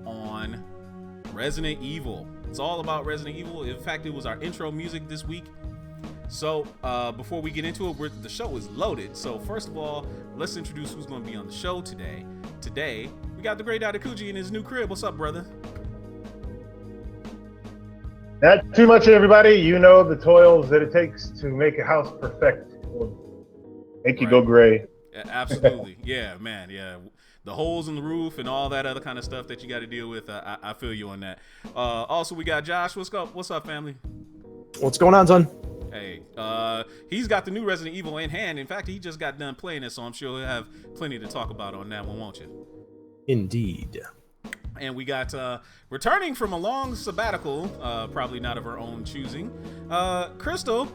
On Resident Evil. It's all about Resident Evil. In fact, it was our intro music this week. So before we get into it, the show is loaded. So first of all, let's introduce who's going to be on the show today. Today, we got the great Dr. Kuji in his new crib. What's up, brother? Not too much, everybody. You know the toils that it takes to make a house perfect. Make you go gray. Yeah, absolutely. Yeah, man. Yeah. The holes in the roof and all that other kind of stuff that you got to deal with. I feel you on that. Also, we got Josh. What's up? What's up, family? What's going on, son? Hey, he's got the new Resident Evil in hand. In fact, he just got done playing it, so I'm sure he'll have plenty to talk about on that one, won't you? Indeed. And we got returning from a long sabbatical, probably not of her own choosing, Crystal.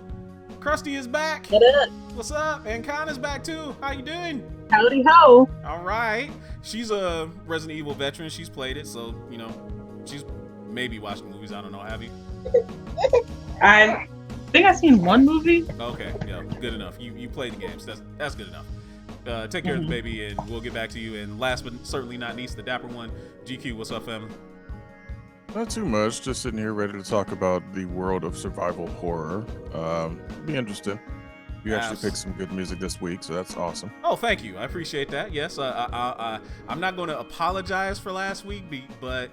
Krusty is back. What up? What's up? And Connor's back too. How you doing? Howdy ho. All right. She's a Resident Evil veteran. She's played it, so you know, she's maybe watched the movies. I don't know. Have you? I think I've seen one movie. Okay, yeah, good enough. You played the games. That's good enough. Take care of the baby, and we'll get back to you. And last but certainly not least, the dapper one, GQ. What's up, family? Not too much. Just sitting here ready to talk about the world of survival horror. Be interested. You actually picked some good music this week, so that's awesome. Oh, thank you. I appreciate that. Yes, I'm not going to apologize for last week, but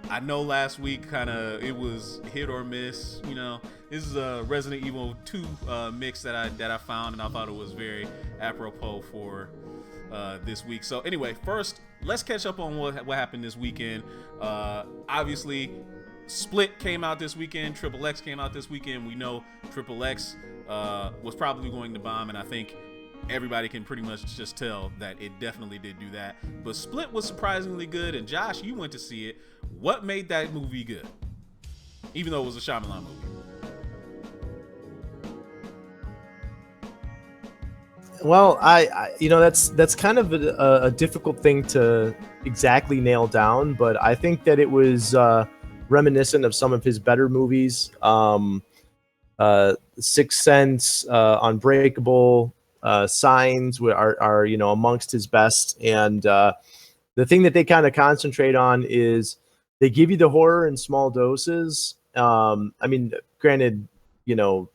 I know last week it was hit or miss. You know, this is a Resident Evil 2 mix that I found, and I thought it was very apropos for this week. So anyway, first let's catch up on what happened this weekend. Obviously, Split came out this weekend. Triple X came out this weekend. We know Triple X was probably going to bomb, and I think everybody can pretty much just tell that it definitely did do that. But Split was surprisingly good, and Josh, you went to see it. What made that movie good? Even though it was a Shyamalan movie. Well, I that's kind of a difficult thing to exactly nail down, but I think that it was reminiscent of some of his better movies. Sixth Sense, Unbreakable, Signs are amongst his best. And the thing that they kind of concentrate on is they give you the horror in small doses. I mean, granted, The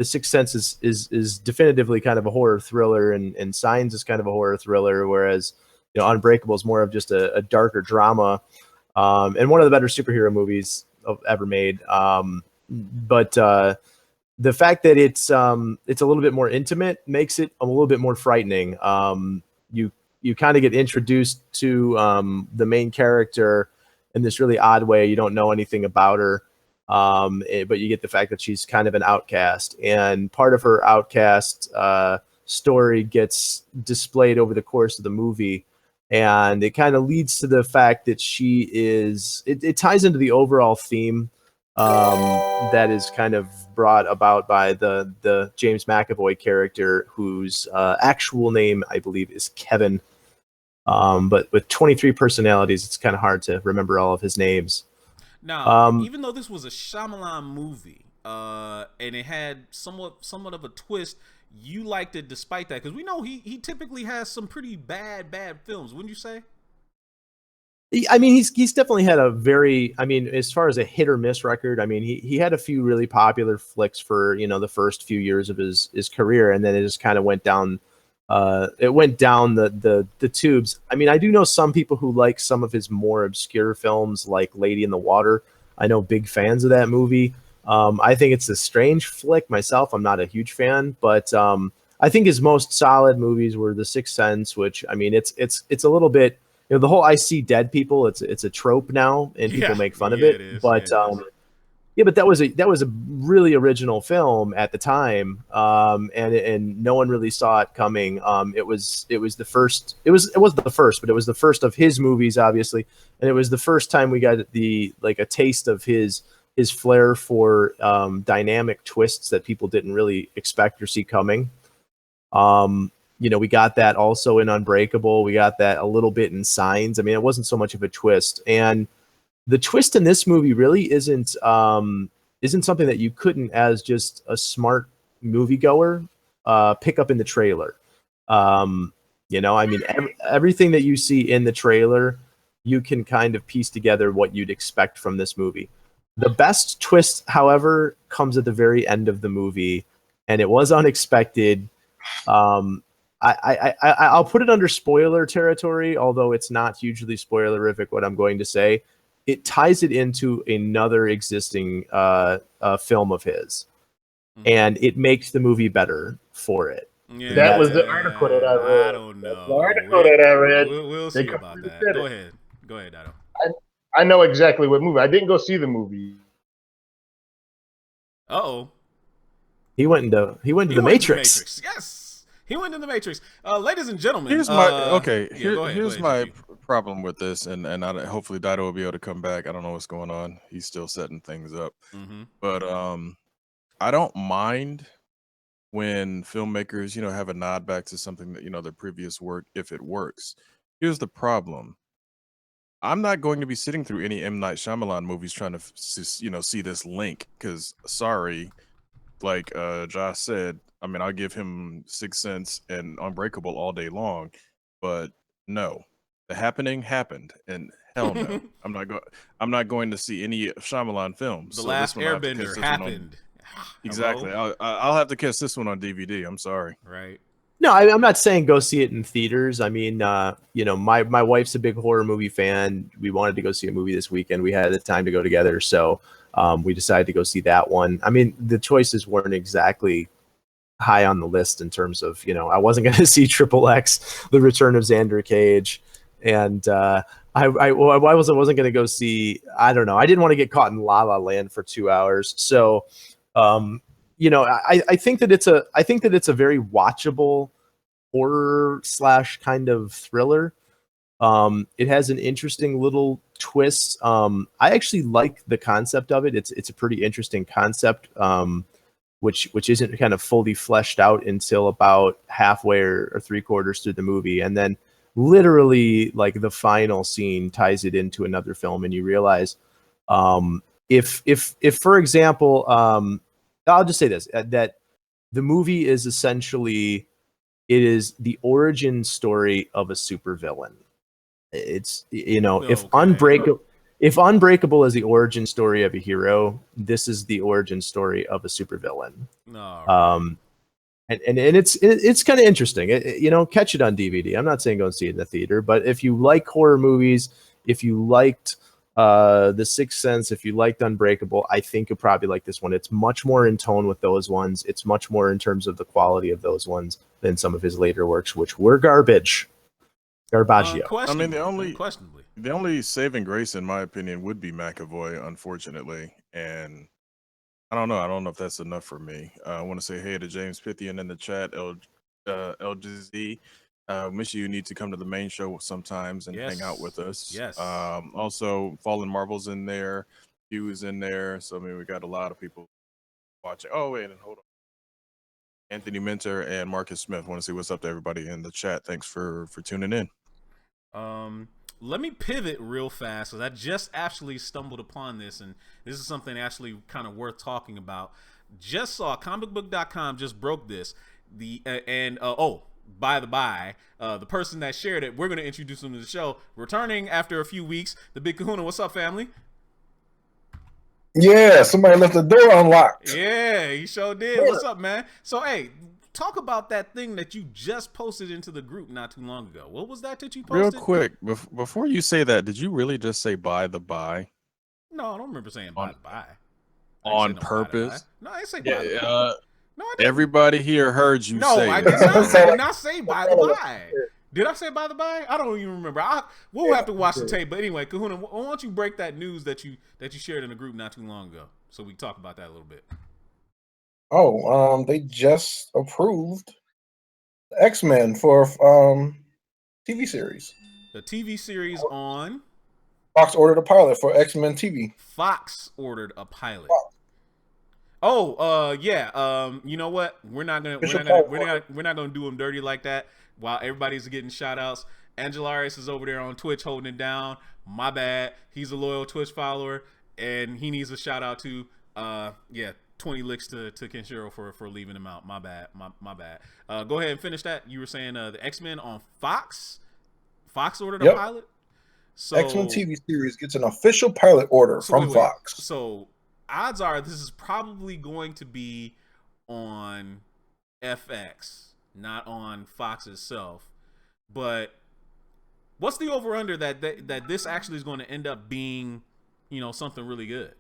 Sixth Sense is definitively kind of a horror thriller, and Signs is kind of a horror thriller, whereas Unbreakable is more of just a darker drama, and one of the better superhero movies ever made. But the fact that it's a little bit more intimate makes it a little bit more frightening. You kind of get introduced to the main character in this really odd way. You don't know anything about her. But you get the fact that she's kind of an outcast, and part of her outcast story gets displayed over the course of the movie, and it kind of leads to the fact that she is. It ties into the overall theme that is kind of brought about by the James McAvoy character, whose actual name I believe is Kevin, but with 23 personalities, it's kind of hard to remember all of his names. Now, even though this was a Shyamalan movie, and it had somewhat of a twist, you liked it despite that, because we know he typically has some pretty bad films, wouldn't you say? I mean, he's definitely had a very, I mean, as far as a hit or miss record, I mean, he had a few really popular flicks for, you know, the first few years of his career, and then it just kind of went down. It went down the tubes. I mean, I do know some people who like some of his more obscure films, like Lady in the Water. I know big fans of that movie. I think it's a strange flick myself. I'm not a huge fan, but I think his most solid movies were The Sixth Sense, which, I mean, it's a little bit, you know, the whole "I see dead people," it's a trope now, and people make fun of it. But yeah, but that was a really original film at the time, and no one really saw it coming. It was the first. It wasn't the first, but it was the first of his movies, obviously, and it was the first time we got a taste of his flair for dynamic twists that people didn't really expect or see coming. You know, we got that also in Unbreakable. We got that a little bit in Signs. I mean, it wasn't so much of a twist. And the twist in this movie really isn't something that you couldn't, as just a smart moviegoer, pick up in the trailer. You know, I mean, everything that you see in the trailer, you can kind of piece together what you'd expect from this movie. The best twist, however, comes at the very end of the movie, and it was unexpected. I'll put it under spoiler territory, although it's not hugely spoilerific what I'm going to say. It ties it into another existing film of his, and it makes the movie better for it. Yeah, That was the article that I read. I don't know. The article that I read. We'll see about that. Go ahead, Dado. I know exactly what movie. I didn't go see the movie. Uh-oh. He went into the Matrix. Yes, he went in the Matrix. Ladies and gentlemen, Here's here's my problem with this, and hopefully Dido will be able to come back. I don't know what's going on. He's still setting things up, but I don't mind when filmmakers, you know, have a nod back to something that, you know, their previous work if it works. Here's the problem. I'm not going to be sitting through any M. Night Shyamalan movies trying to, you know, see this link, because sorry, like Josh said, I mean, I'll give him Sixth Sense and Unbreakable all day long, but no, The Happening happened, and hell no, I'm not going to see any Shyamalan films. The Last Airbender happened. Exactly. I'll have to catch this one on DVD. I'm sorry. Right. No, I'm not saying go see it in theaters. I mean, you know, my wife's a big horror movie fan. We wanted to go see a movie this weekend. We had the time to go together, so we decided to go see that one. I mean, the choices weren't exactly high on the list in terms of, you know, I wasn't going to see Triple X, The Return of Xander Cage, and I wasn't going to go see, I don't know, I didn't want to get caught in La La Land for 2 hours. So, you know, I think that it's a very watchable horror / kind of thriller. It has an interesting little twist. I actually like the concept of it. It's a pretty interesting concept, which isn't kind of fully fleshed out until about halfway or 3/4 through the movie, and then literally like the final scene ties it into another film, and you realize, if for example, I'll just say this, that the movie is essentially, it is the origin story of a supervillain. It's, you know, if Unbreakable is the origin story of a hero, this is the origin story of a supervillain. No. And it's kind of interesting. You know, catch it on DVD. I'm not saying go and see it in the theater, but if you like horror movies, if you liked The Sixth Sense, if you liked Unbreakable, I think you'll probably like this one. It's much more in tone with those ones. It's much more in terms of the quality of those ones than some of his later works, which were garbage. Garbaggio. I mean, the only saving grace, in my opinion, would be McAvoy, unfortunately. And I don't know if that's enough for me. I want to say hey to James Pythian in the chat, LGZ. Miss you need to come to the main show sometimes and hang out with us. Yes. Also, Fallen Marvel's in there. Hugh is in there. So, I mean, we got a lot of people watching. Oh, wait, and hold on. Anthony Minter and Marcus Smith. Want to see what's up to everybody in the chat. Thanks for tuning in. Let me pivot real fast, because I just actually stumbled upon this, and this is something actually kind of worth talking about. Just saw comicbook.com just broke this. by the by, the person that shared it, we're going to introduce him to the show. Returning after a few weeks, the Big Kahuna. What's up, family? Yeah, somebody left the door unlocked. Yeah, he sure did. What's up, man? So, hey, talk about that thing that you just posted into the group not too long ago. What was that you posted? Real quick, before you say that, did you really just say by the by? No, I don't remember saying by the by. On purpose? No, I didn't say by the by. No, I didn't. Everybody here heard you say I it. did not. I did not say by the by. Did I say by the by? I don't even remember. We'll have to watch the tape. But anyway, Kahuna, why don't you break that news that you shared in the group not too long ago, so we can talk about that a little bit. Oh, they just approved X-Men for TV series. The TV series on Fox ordered a pilot for X-Men TV. Fox ordered a pilot. Fox. Oh, yeah. You know what? We're not gonna do them dirty like that. While everybody's getting shout outs, Angelaris is over there on Twitch holding it down. My bad. He's a loyal Twitch follower, and he needs a shout out to 20 licks to Kenshiro for leaving him out. My bad. My bad. Go ahead and finish that. You were saying the X-Men on Fox. Fox ordered a pilot. So X-Men TV series gets an official pilot order from Fox. So odds are this is probably going to be on FX, not on Fox itself. But what's the over under that this actually is going to end up being, something really good?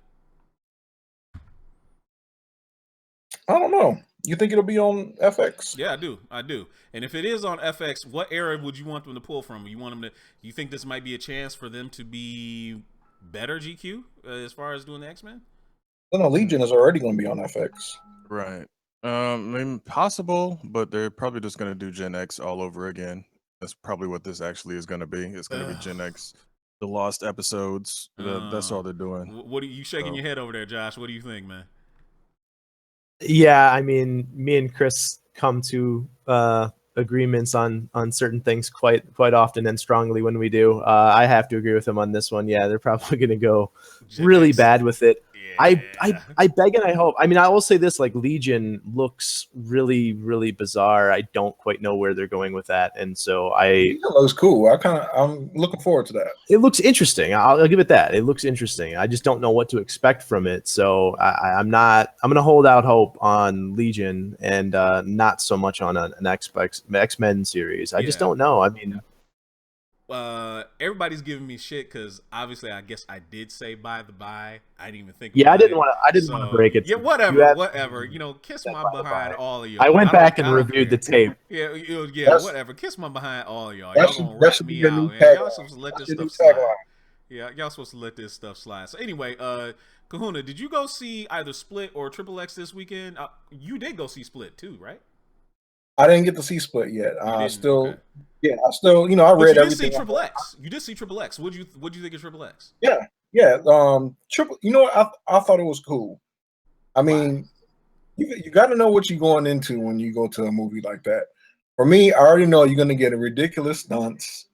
I don't know. You think it'll be on FX? Yeah, I do. And if it is on FX, what era would you want them to pull from? You think this might be a chance for them to be better GQ as far as doing the X-Men? No, Legion is already going to be on FX. Right. Possible, but they're probably just going to do Gen X all over again. That's probably what this actually is going to be. It's going to be Gen X, the lost episodes. That's all they're doing. What are you shaking your head over there, Josh? What do you think, man? Yeah, I mean, me and Chris come to agreements on certain things quite often and strongly when we do. I have to agree with him on this one. Yeah, they're probably going to go really bad with it. Yeah. I beg and I hope. I mean, I will say this: like Legion looks really, really bizarre. I don't quite know where they're going with that, and so it looks cool. I'm looking forward to that. It looks interesting. I'll give it that. It looks interesting. I just don't know what to expect from it. So I'm going to hold out hope on Legion and not so much on an X-Men series. I just don't know. I mean. Everybody's giving me shit because obviously I guess I did say by the by. I didn't even think. Yeah, I didn't want to break it. Yeah, whatever. Kiss my behind all of y'all. I went back and reviewed the tape. Yeah, whatever. Kiss my behind all of y'all. Y'all gonna rat me out. Y'all supposed to let this stuff slide. Yeah, y'all supposed to let this stuff slide. So anyway, Kahuna, did you go see either Split or Triple X this weekend? You did go see Split too, right? I didn't get to see Split yet. I read everything. You did see Triple X. You did see Triple X. What'd you think of Triple X? Yeah. Triple. I thought it was cool. I mean, you got to know what you're going into when you go to a movie like that. For me, I already know you're going to get a ridiculous stunts,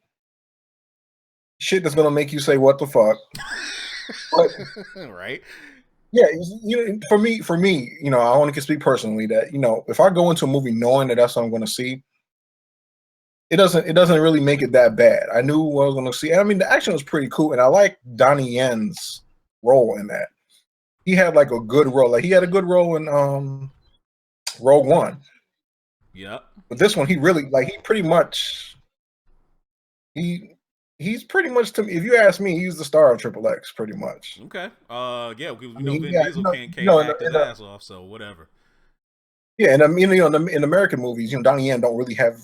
shit that's going to make you say "What the fuck?" But, right. Yeah, for me, I only can speak personally that if I go into a movie knowing that that's what I'm going to see, it doesn't really make it that bad. I knew what I was going to see. And I mean, the action was pretty cool, and I like Donnie Yen's role in that. He had like a good role. Like he had a good role in Rogue One. Yep. But this one, he really he's pretty much, to me, if you ask me, he's the star of Triple X, pretty much. Okay. Yeah, because Vin Diesel can't act his ass off, so whatever. Yeah, and I mean, in American movies, Donnie Yen don't really have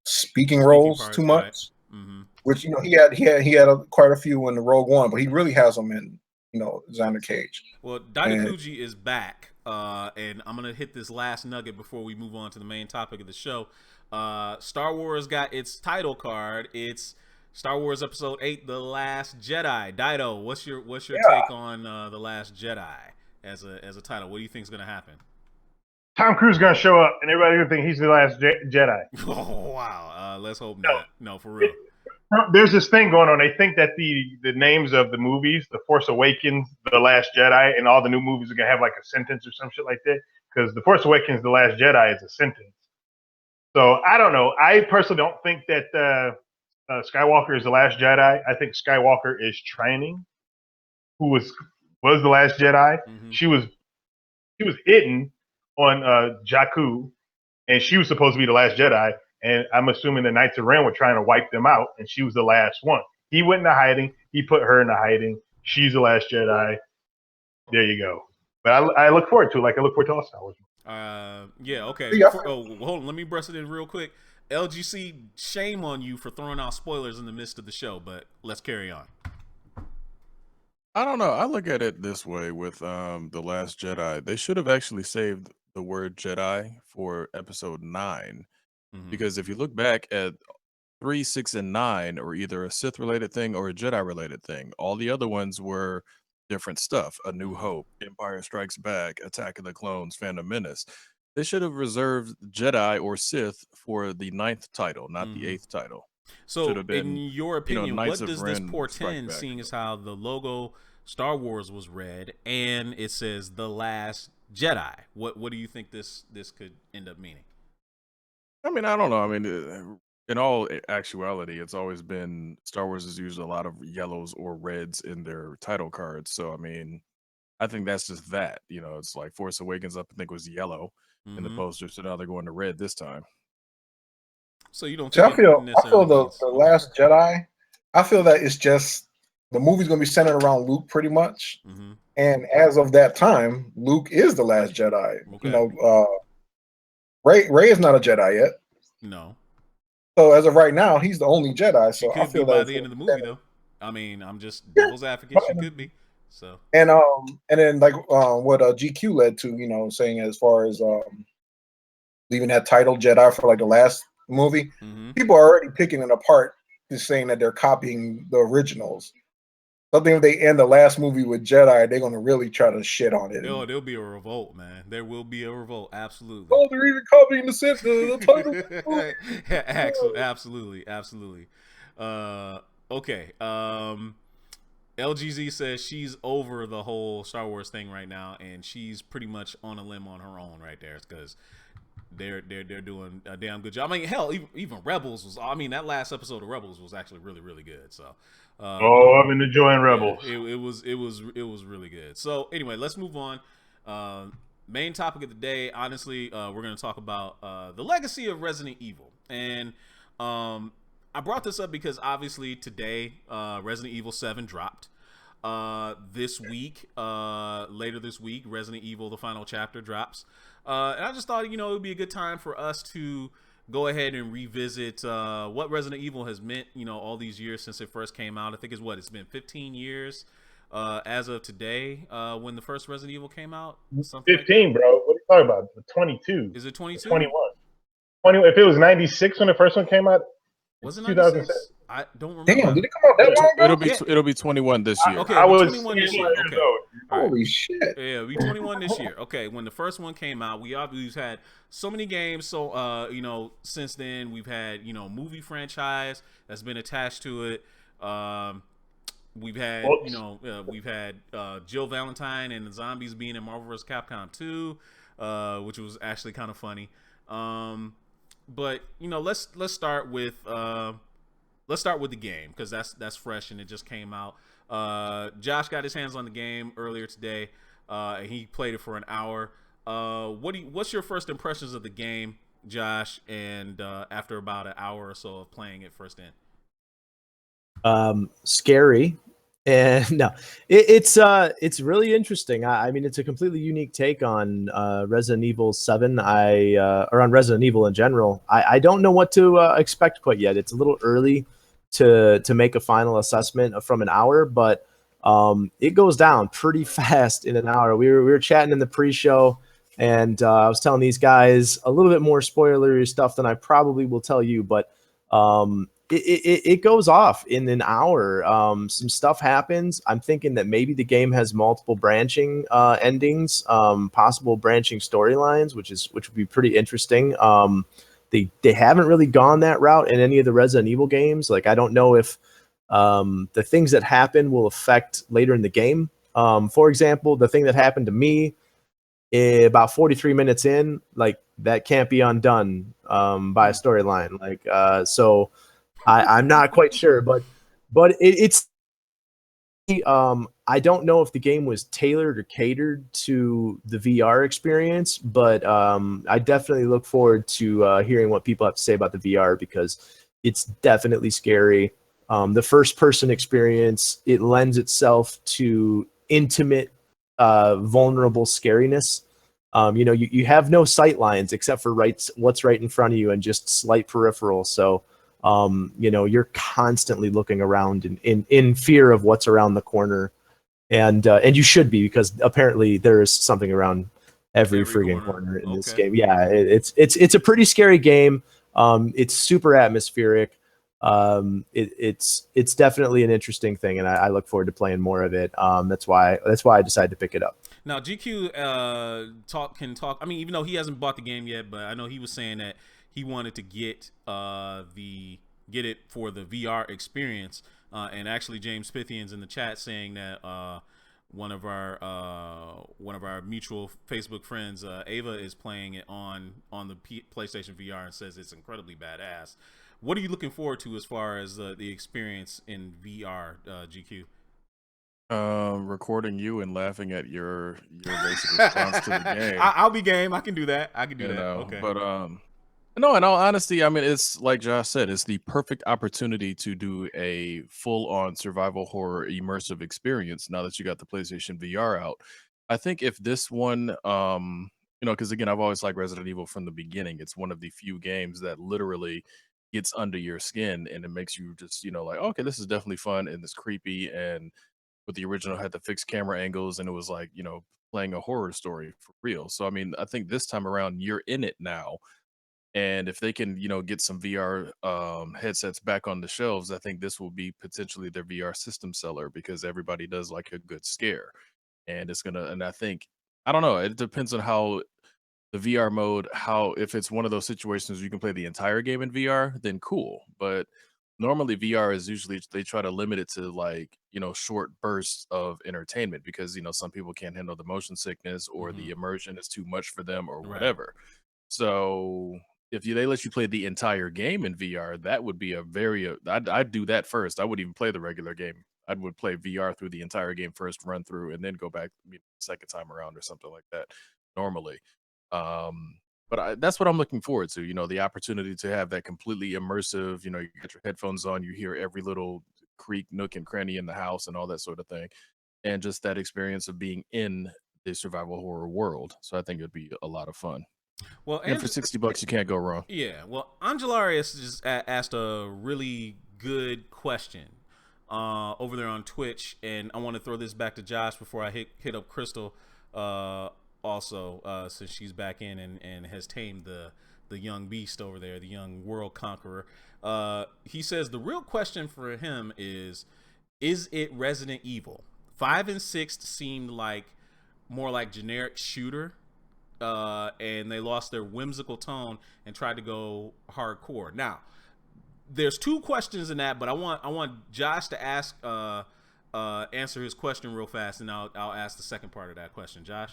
speaking roles too much. Right. Mm-hmm. Which he had quite a few in the Rogue One, but he really has them in Xander Cage. Well, Dainakuji is back, and I'm gonna hit this last nugget before we move on to the main topic of the show. Star Wars got its title card. It's Star Wars Episode 8, The Last Jedi. Dido, what's your take on The Last Jedi as a title? What do you think is gonna happen? Tom Cruise is gonna show up, and everybody's gonna think he's the last Jedi. Oh wow! Let's hope not. No, for real. There's this thing going on. They think that the names of the movies, The Force Awakens, The Last Jedi, and all the new movies are gonna have like a sentence or some shit like that. Because The Force Awakens, The Last Jedi is a sentence. So I don't know. I personally don't think that Skywalker is the last Jedi. I think Skywalker is training. Who was the last Jedi? Mm-hmm. She was hidden on Jakku, and she was supposed to be the last Jedi. And I'm assuming the Knights of Ren were trying to wipe them out, and she was the last one. He went into hiding. He put her into hiding. She's the last Jedi. There you go. But I look forward to it. Like I look forward to all Star Wars. Yeah, okay. Yeah. Hold on, let me brush it in real quick. LGC, shame on you for throwing out spoilers in the midst of the show, but let's carry on. I don't know. I look at it this way with The Last Jedi. They should have actually saved the word Jedi for episode 9. Mm-hmm. Because if you look back at 3, 6, and 9 are either a Sith related thing or a Jedi related thing. All the other ones were different stuff. A New Hope, Empire Strikes Back, Attack of the Clones, Phantom Menace. They should have reserved Jedi or Sith for the 9th title, not the 8th title. So, Should have been, in your opinion, Knights what of does this Ren portend, Strike seeing Back. as how the logo Star Wars was red and it says The Last Jedi? What do you think this could end up meaning? I mean, I don't know. I mean, in all actuality, it's always been Star Wars has used a lot of yellows or reds in their title cards. So, I mean, I think that's just that. It's like Force Awakens, I think, was yellow in the poster. So now they're going to red this time. So you don't See, I think feel necessarily the Last Jedi. I feel that it's just the movie's gonna be centered around Luke pretty much. Mm-hmm. And as of that time, Luke is the last Jedi. Okay. Rey is not a Jedi yet. No. So as of right now, he's the only Jedi. She So could I feel be by that the end of the movie, though. I mean, I'm just devil's advocate. She could be. So and then like what GQ led to, saying as far as leaving that title Jedi for like the last movie, people are already picking it apart, just saying that they're copying the originals. So I think if they end the last movie with Jedi, they're gonna really try to shit on it. Oh, there'll be a revolt, man. There will be a revolt. Absolutely. Oh, they're even copying the Absolutely, title. absolutely. Okay. LGZ says she's over the whole Star Wars thing right now, and she's pretty much on a limb on her own right there, because they're doing a damn good job. I mean, hell, even Rebels was. I mean, that last episode of Rebels was actually really, really good. So. I've been enjoying Rebels. Yeah, it was really good. So anyway, let's move on. Main topic of the day. Honestly, we're going to talk about the legacy of Resident Evil, and I brought this up because obviously today Resident Evil 7 dropped. This week, later this week, Resident Evil: The Final Chapter drops, and I just thought it would be a good time for us to go ahead and revisit what Resident Evil has meant, all these years since it first came out. I think it's been 15 years as of today when the first Resident Evil came out. 15, like bro. What are you talking about? 22. Is it 22? 21. 20. If it was 96 when the first one came out, was it 96? I don't remember. Damn, did it come out that long ago? It'll be 21 this year. Okay, I was 21 this year. Okay. Holy right. shit. Yeah, we 21 this year. Okay, when the first one came out, we've had so many games. So, since then we've had, movie franchise that's been attached to it. We've had, Jill Valentine and the zombies being in Marvel vs. Capcom 2, which was actually kind of funny. But let's start with the game, because that's fresh and it just came out. Josh got his hands on the game earlier today, and he played it for an hour. What's your first impressions of the game, Josh? And after about an hour or so of playing it first in, scary, and no, it's really interesting. I mean, it's a completely unique take on Resident Evil 7. Or on Resident Evil in general. I don't know what to expect quite yet. It's a little early to make a final assessment from an hour, but it goes down pretty fast in an hour. We were chatting in the pre-show, and I was telling these guys a little bit more spoilery stuff than I probably will tell you, but it goes off in an hour. Some stuff happens. I'm thinking that maybe the game has multiple branching endings, possible branching storylines, which would be pretty interesting. They haven't really gone that route in any of the Resident Evil games. Like, I don't know if the things that happen will affect later in the game. For example, the thing that happened to me about 43 minutes in, like that can't be undone by a storyline. Like, so I'm not quite sure, but it's I don't know if the game was tailored or catered to the VR experience, but I definitely look forward to hearing what people have to say about the VR because it's definitely scary. The first person experience, it lends itself to intimate, vulnerable scariness. You have no sight lines except for what's right in front of you and just slight peripheral. So, you're constantly looking around in fear of what's around the corner. And you should be, because apparently there is something around every friggin' corner in this game. Yeah, it's a pretty scary game. It's super atmospheric. It's definitely an interesting thing, and I look forward to playing more of it. That's why I decided to pick it up. Now GQ can talk. I mean, even though he hasn't bought the game yet, but I know he was saying that he wanted to get it for the VR experience. And actually, James Pythian's in the chat saying that one of our mutual Facebook friends, Ava, is playing it on the PlayStation VR and says it's incredibly badass. What are you looking forward to as far as the experience in VR, GQ? Recording you and laughing at your basic response to the game. I'll be game. I can do that. Okay. But no, in all honesty, I mean, it's like Josh said, it's the perfect opportunity to do a full-on survival horror immersive experience now that you got the PlayStation VR out. I think if this one, because again, I've always liked Resident Evil from the beginning. It's one of the few games that literally gets under your skin and it makes you just, like, okay, this is definitely fun and it's creepy. And with the original had the fixed camera angles and it was like, playing a horror story for real. So, I mean, I think this time around you're in it now. And if they can, get some VR headsets back on the shelves, I think this will be potentially their VR system seller because everybody does like a good scare. And I think, I don't know, it depends on how the VR mode, if it's one of those situations where you can play the entire game in VR, then cool. But normally VR is usually, they try to limit it to like, short bursts of entertainment because, some people can't handle the motion sickness or the immersion is too much for them or whatever. So if they let you play the entire game in VR, that would be I'd do that first. I wouldn't even play the regular game. I would play VR through the entire game first, run through, and then go back second time around or something like that normally. But that's what I'm looking forward to, the opportunity to have that completely immersive, you get your headphones on, you hear every little creak, nook, and cranny in the house and all that sort of thing. And just that experience of being in the survival horror world. So I think it'd be a lot of fun. Well, and for $60, you can't go wrong. Yeah. Well, Angelarius just asked a really good question over there on Twitch, and I want to throw this back to Josh before I hit up Crystal. Also, since she's back in and has tamed the young beast over there, the young world conqueror. He says the real question for him is it Resident Evil? 5 and 6 seemed like more like generic shooter. And they lost their whimsical tone and tried to go hardcore. Now, there's two questions in that, but I want Josh to answer his question real fast, and I'll ask the second part of that question. Josh?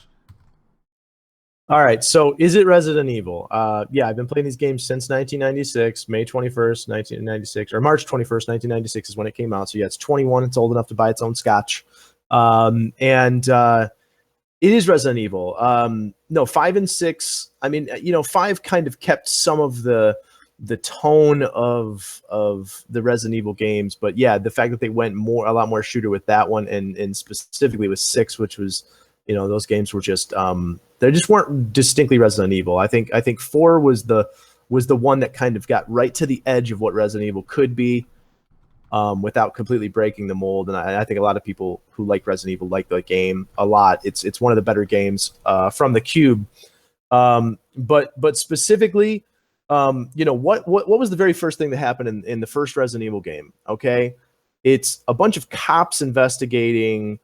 All right, so is it Resident Evil? Yeah, I've been playing these games since 1996, May 21st, 1996, or March 21st, 1996 is when it came out. So yeah, it's 21. It's old enough to buy its own scotch. It is Resident Evil. No, 5 and 6. I mean, 5 kind of kept some of the tone of the Resident Evil games, but yeah, the fact that they went a lot more shooter with that one, and specifically with 6, which was, those games were just they just weren't distinctly Resident Evil. I think 4 was the one that kind of got right to the edge of what Resident Evil could be. Without completely breaking the mold, and I think a lot of people who like Resident Evil like the game a lot. It's one of the better games from the Cube. But specifically, what was the very first thing that happened in the first Resident Evil game? Okay, it's a bunch of cops investigating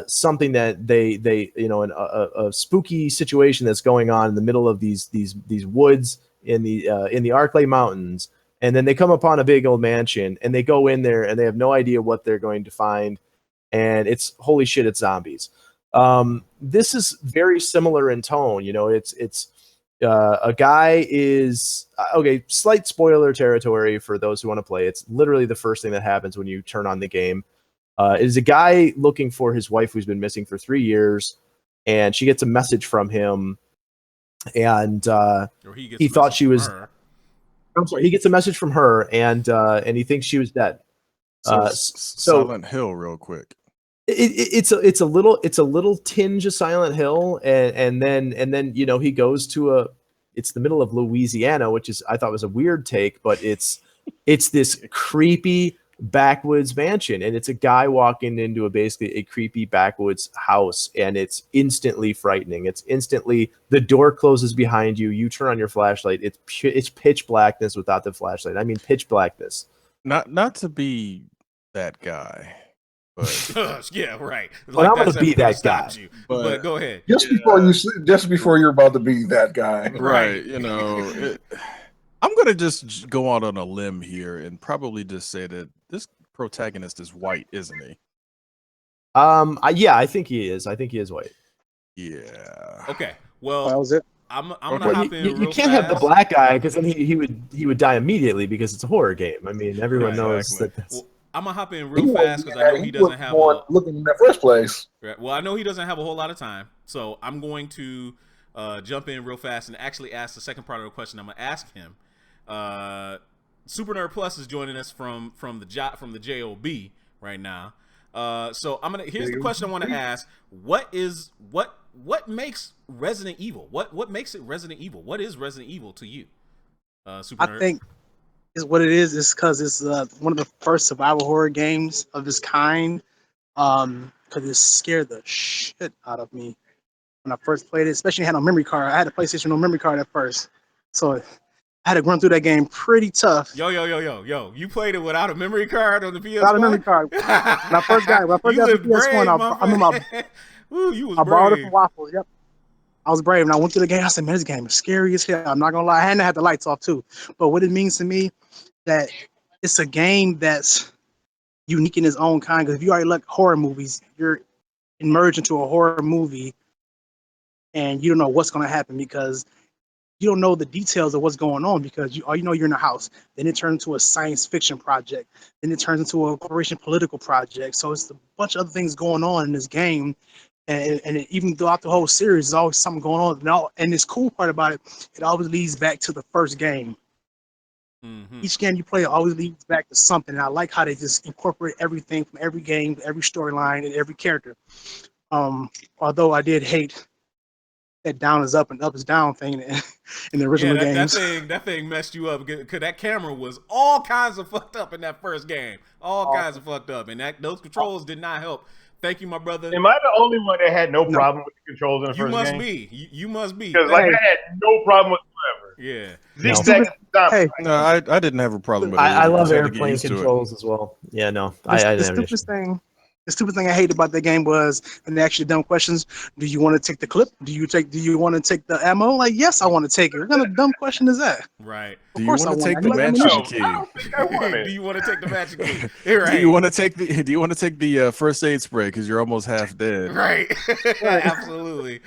something that they in a spooky situation that's going on in the middle of these woods in the Arklay Mountains. And then they come upon a big old mansion, and they go in there, and they have no idea what they're going to find. And it's holy shit, it's zombies. This is very similar in tone. You know, it's a guy is okay. Slight spoiler territory for those who want to play. It's literally the first thing that happens when you turn on the game. It is a guy looking for his wife who's been missing for 3 years, and she gets a message from him, and he thought she was. Her. I'm sorry. He gets a message from her, and he thinks she was dead. So Silent Hill, real quick. It's a little tinge of Silent Hill, and then you know he goes to it's the middle of Louisiana, which is I thought was a weird take, but it's this creepy backwoods mansion, and it's a guy walking into basically a creepy backwoods house, and it's instantly frightening. It's instantly the door closes behind you. You turn on your flashlight. It's pitch blackness without the flashlight. I mean pitch blackness. Not to be that guy. But yeah, right. But I'm gonna be that guy. You. But go ahead. Just before you're about to be that guy, right? You know, I'm gonna just go out on a limb here and probably just say that this protagonist is white, isn't he? Yeah, I think he is. I think he is white. Yeah. Okay. Well, that was it. I'm gonna hop in. You can't have the black guy because then he would die immediately because it's a horror game. I mean, everyone knows that. Well, I'm gonna hop in real fast because I know he doesn't have looking in the first place. Well, I know he doesn't have a whole lot of time, so I'm going to jump in real fast and actually ask the second part of the question. I'm gonna ask him. Super Nerd Plus is joining us from the JOB right now. So here's the question I want to ask: what makes Resident Evil? What makes it Resident Evil? What is Resident Evil to you? Super Nerd? I think is what it is because it's one of the first survival horror games of this kind. Because it scared the shit out of me when I first played it, especially had no memory card. I had a PlayStation no memory card at first, so I had to run through that game pretty tough. Yo! You played it without a memory card on the PS1? Without a memory card. When I first got the PS1, I remember I borrowed it from Waffles. Yep. I was brave, and I went through the game. I said, man, this game is scary as hell. I'm not going to lie. I hadn't had the lights off, too. But what it means to me, that it's a game that's unique in its own kind. Because if you already like horror movies, you're immersed into a horror movie, and you don't know what's going to happen because you don't know the details of what's going on because all you know you're in a house. Then it turns into a science fiction project. Then it turns into a corporation political project. So it's a bunch of other things going on in this game. And even throughout the whole series, there's always something going on. And this cool part about it, it always leads back to the first game. Mm-hmm. Each game you play always leads back to something. And I like how they just incorporate everything from every game, every storyline, and every character. Although I did hate that down is up and up is down thing in the original games. That thing messed you up because that camera was all kinds of fucked up in that first game. All kinds of fucked up. And those controls did not help. Thank you, my brother. Am I the only one that had no problem with the controls in the first game? You must be. Because I had no problem whatsoever. Yeah. No, I didn't have a problem with it. I love airplane controls as well. Yeah, no. The stupid thing I hated about that game was, and they actually dumb questions. Do you want to take the clip? Do you want to take the ammo? Like, yes, I want to take it. What kind of dumb question is that? Right. Do you want to take the magic key? Do you want to take the magic key? Right. Do you want to take the first aid spray because you're almost half dead? Right. Absolutely.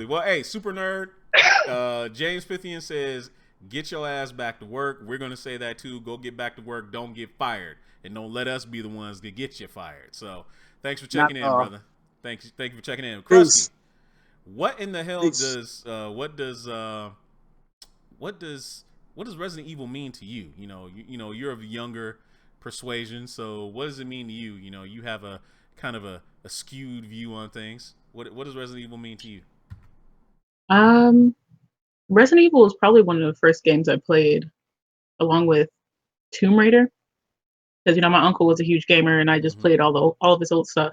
Well, hey, Super Nerd. James Pythian says, "Get your ass back to work." We're gonna say that too. Go get back to work. Don't get fired. And don't let us be the ones that get you fired. So, thanks for checking in, brother. Thank you for checking in. Krusty, what in the hell does Resident Evil mean to you? You know, you're of a younger persuasion. So, what does it mean to you? You know, you have a kind of a skewed view on things. What does Resident Evil mean to you? Resident Evil was probably one of the first games I played, along with Tomb Raider. Because my uncle was a huge gamer, and I just played all of his old stuff.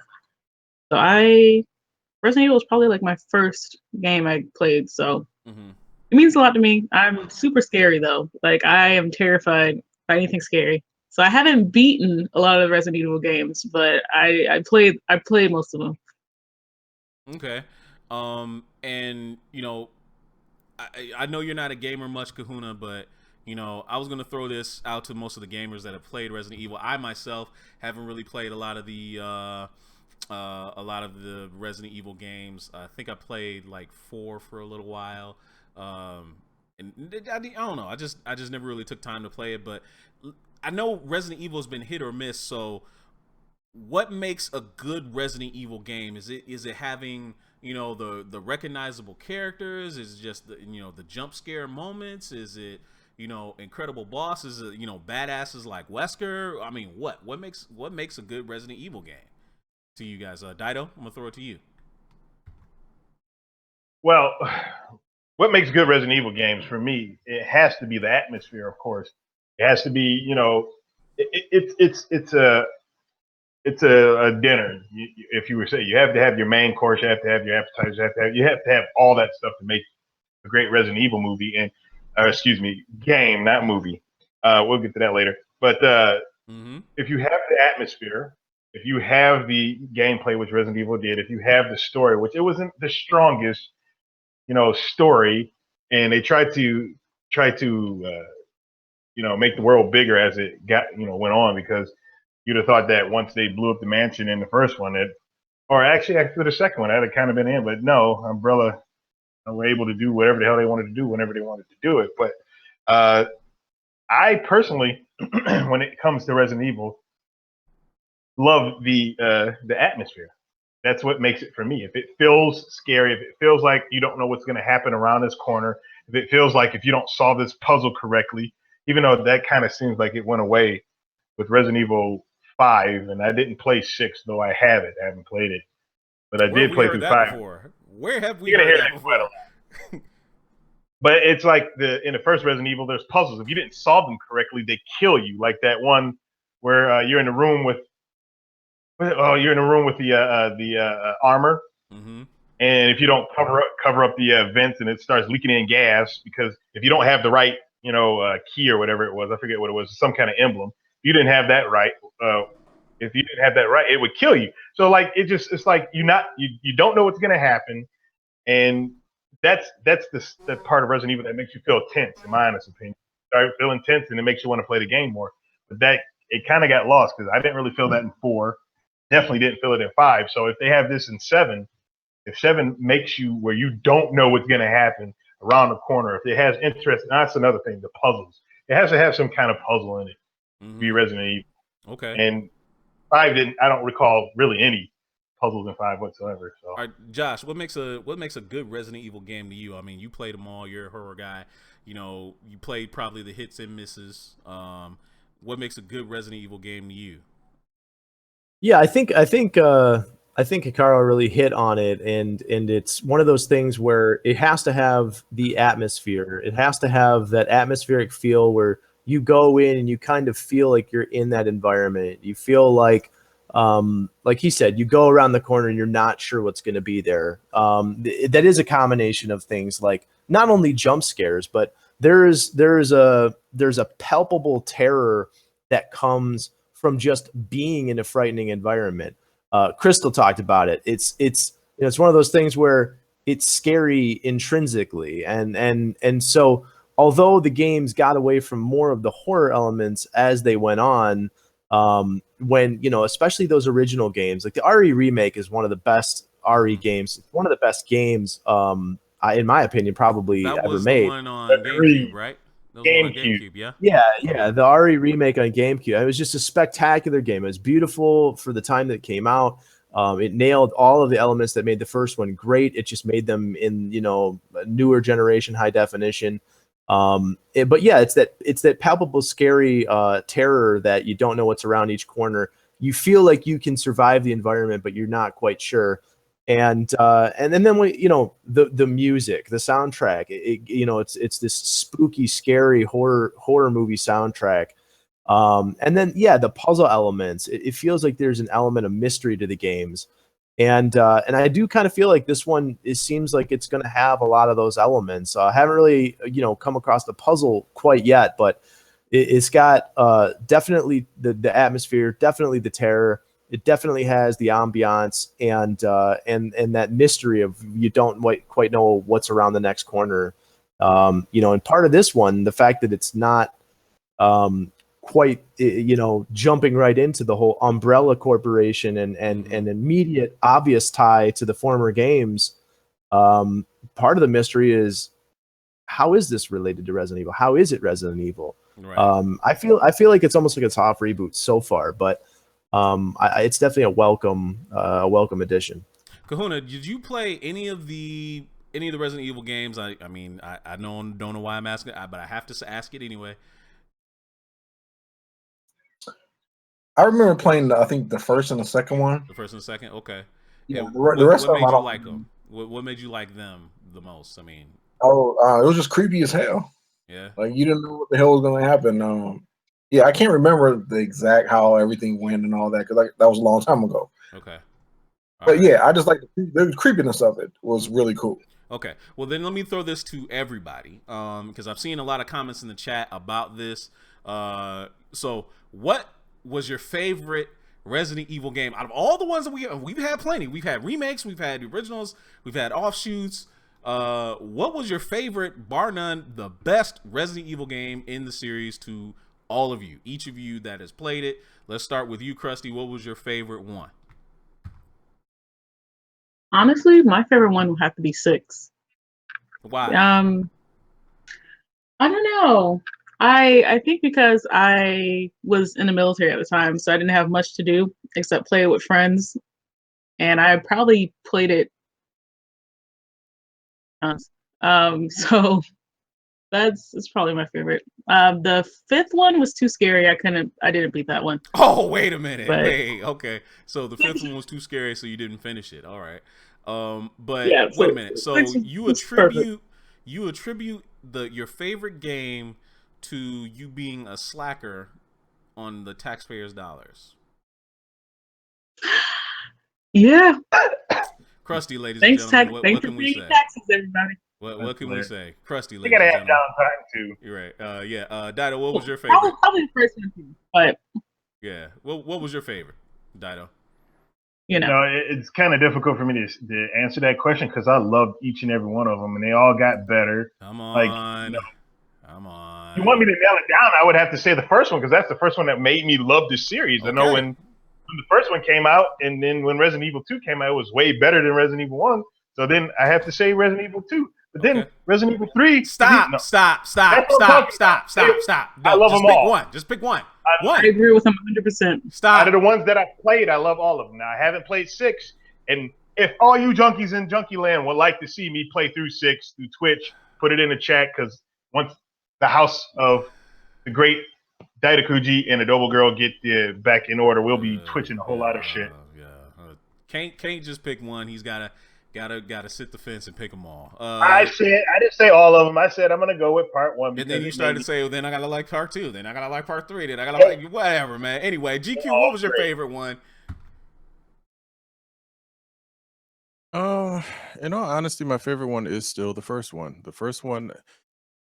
So Resident Evil was probably like my first game I played. So it means a lot to me. I'm super scary though. Like I am terrified by anything scary. So I haven't beaten a lot of the Resident Evil games, but I played most of them. Okay, and I know you're not a gamer much, Kahuna, but. I was going to throw this out to most of the gamers that have played Resident Evil. I myself haven't really played a lot of the a lot of the Resident Evil games. I think I played like 4 for a little while, and I don't know. I just never really took time to play it. But I know Resident Evil has been hit or miss. So, what makes a good Resident Evil game? Is it having the recognizable characters? Is it just the jump scare moments? Is it incredible bosses? Badasses like Wesker? I mean, what makes a good Resident Evil game to you guys? Dido, I'm gonna throw it to you. Well, what makes good Resident Evil games for me? It has to be the atmosphere, of course. It has to be, it's a dinner. If you were saying, you have to have your main course, you have to have your appetizers, you have to have all that stuff to make a great Resident Evil movie and game, not movie. We'll get to that later. But if you have the atmosphere, if you have the gameplay, which Resident Evil did, if you have the story, which it wasn't the strongest, story, and they tried to make the world bigger as it went on, because you'd have thought that once they blew up the mansion in the first one, or actually after the second one, that had kind of been in, but no, Umbrella were able to do whatever the hell they wanted to do whenever they wanted to do it. But I personally, when it comes to Resident Evil, love the atmosphere. That's what makes it for me. If it feels scary, if it feels like you don't know what's going to happen around this corner, if it feels like if you don't solve this puzzle correctly, even though that kind of seems like it went away with Resident Evil 5, and I didn't play 6, though I have it. I haven't played it. But I did play through 5. Before? Where have we heard that before? But it's like in the first Resident Evil, there's puzzles. If you didn't solve them correctly, they kill you. Like that one where you're in the room with the armor, and if you don't cover up the vents and it starts leaking in gas, because if you don't have the right key or whatever it was, I forget what it was, some kind of emblem. If you didn't have that right, it would kill you. So like it's like you don't know what's gonna happen, and that's the part of Resident Evil that makes you feel tense, in my honest opinion. Start feeling tense, and it makes you want to play the game more. But that it kind of got lost, because I didn't really feel that in 4. Definitely didn't feel it in 5. So if they have this in 7, if 7 makes you where you don't know what's going to happen around the corner, if it has interest, that's another thing, the puzzles. It has to have some kind of puzzle in it to be Resident Evil. Okay. And 5 didn't. I don't recall really any puzzles in 5 whatsoever. So. All right, Josh, what makes a good Resident Evil game to you? I mean, you played them all. You're a horror guy. You played probably the hits and misses. What makes a good Resident Evil game to you? Yeah, I think Hikaru really hit on it, and it's one of those things where it has to have the atmosphere. It has to have that atmospheric feel where you go in and you kind of feel like you're in that environment. You feel like he said, you go around the corner and you're not sure what's going to be there. That is a combination of things, like not only jump scares, but there's a palpable terror that comes from just being in a frightening environment. Crystal talked about it. It's one of those things where it's scary intrinsically, and so although the games got away from more of the horror elements as they went on, when especially those original games, like the RE remake is one of the best RE games. It's one of the best games, in my opinion, probably that ever was made. The one on GameCube, right? GameCube, yeah. Yeah. The RE remake on GameCube. It was just a spectacular game. It was beautiful for the time that it came out. It nailed all of the elements that made the first one great. It just made them in a newer generation, high definition. But yeah, it's that palpable, scary terror that you don't know what's around each corner. You feel like you can survive the environment, but you're not quite sure. And then when the music, the soundtrack, it's this spooky, scary horror movie soundtrack. And then the puzzle elements. It feels like there's an element of mystery to the games, and I do kind of feel like this one seems like it's going to have a lot of those elements. I haven't really come across the puzzle quite yet, but it's got definitely the atmosphere, definitely the terror. It definitely has the ambiance and that mystery of you don't quite know what's around the next corner. And part of this one, the fact that it's not quite, you know, jumping right into the whole Umbrella Corporation and an immediate obvious tie to the former games. Part of the mystery is, how is this related to Resident Evil? How is it Resident Evil? Right. I feel like it's almost like a soft reboot so far, but it's definitely a welcome addition. Kahuna, did you play any of the Resident Evil games? I mean, I don't know why I'm asking, but I have to ask it anyway. I remember playing, I think, the first and the second one. The first and the second, okay. Yeah, the rest what of made them, you like them? What made you like them the most? I mean, it was just creepy as hell. Yeah, like you didn't know what the hell was going to happen. Yeah, I can't remember the exact how everything went and all that because that was a long time ago. Okay. But yeah, I just like the creepiness of it was really cool. Okay, well then let me throw this to everybody because I've seen a lot of comments in the chat about this. So what was your favorite Resident Evil game out of all the ones that we've had? Plenty. We've had remakes, we've had originals, we've had offshoots. What was your favorite, bar none, the best Resident Evil game in the series to all of you, each of you that has played it? Let's start with you, Krusty. What was your favorite one? Honestly, my favorite one would have to be 6. Why? I don't know. I think because I was in the military at the time, so I didn't have much to do except play it with friends, and I probably played it. So it's probably my favorite. The 5th one was too scary. I didn't beat that one. Oh, wait a minute. Wait, okay. So the 5th one was too scary, so you didn't finish it. All right. But yeah, wait a minute. So you attribute your favorite game to you being a slacker on the taxpayers' dollars. Yeah. Krusty, ladies and gentlemen, what can we say? Taxes, everybody. What can we say? Krusty, you gotta have downtime too. You're right. Yeah. Dido, what was your favorite? Probably the first one too, but yeah. What was your favorite, Dido? You know, it's kind of difficult for me to answer that question because I loved each and every one of them, and they all got better. Come on. Come on. You want me to nail it down? I would have to say the first one because that's the first one that made me love the series. Okay. I know when the first one came out, and then when Resident Evil 2 came out, it was way better than Resident Evil 1. So then I have to say Resident Evil 2. But then Resident Evil 3. Stop. I love them all. Just pick one. I agree with him 100%. Stop. Out of the ones that I've played, I love all of them. Now, I haven't played 6. And if all you junkies in Junkie Land would like to see me play through 6 through Twitch, put it in the chat because once the house of the great Daidakuji and Adobo Girl get back in order, we'll be twitching a whole lot of shit. Can't just pick one. He's gotta sit the fence and pick them all. I didn't say all of them. I said I'm gonna go with part 1. And then you started to say, well, then I gotta like part 2. Then I gotta like part 3. Then I gotta like whatever, man. Anyway, GQ, what was your favorite one? In all honesty, my favorite one is still the first one. The first one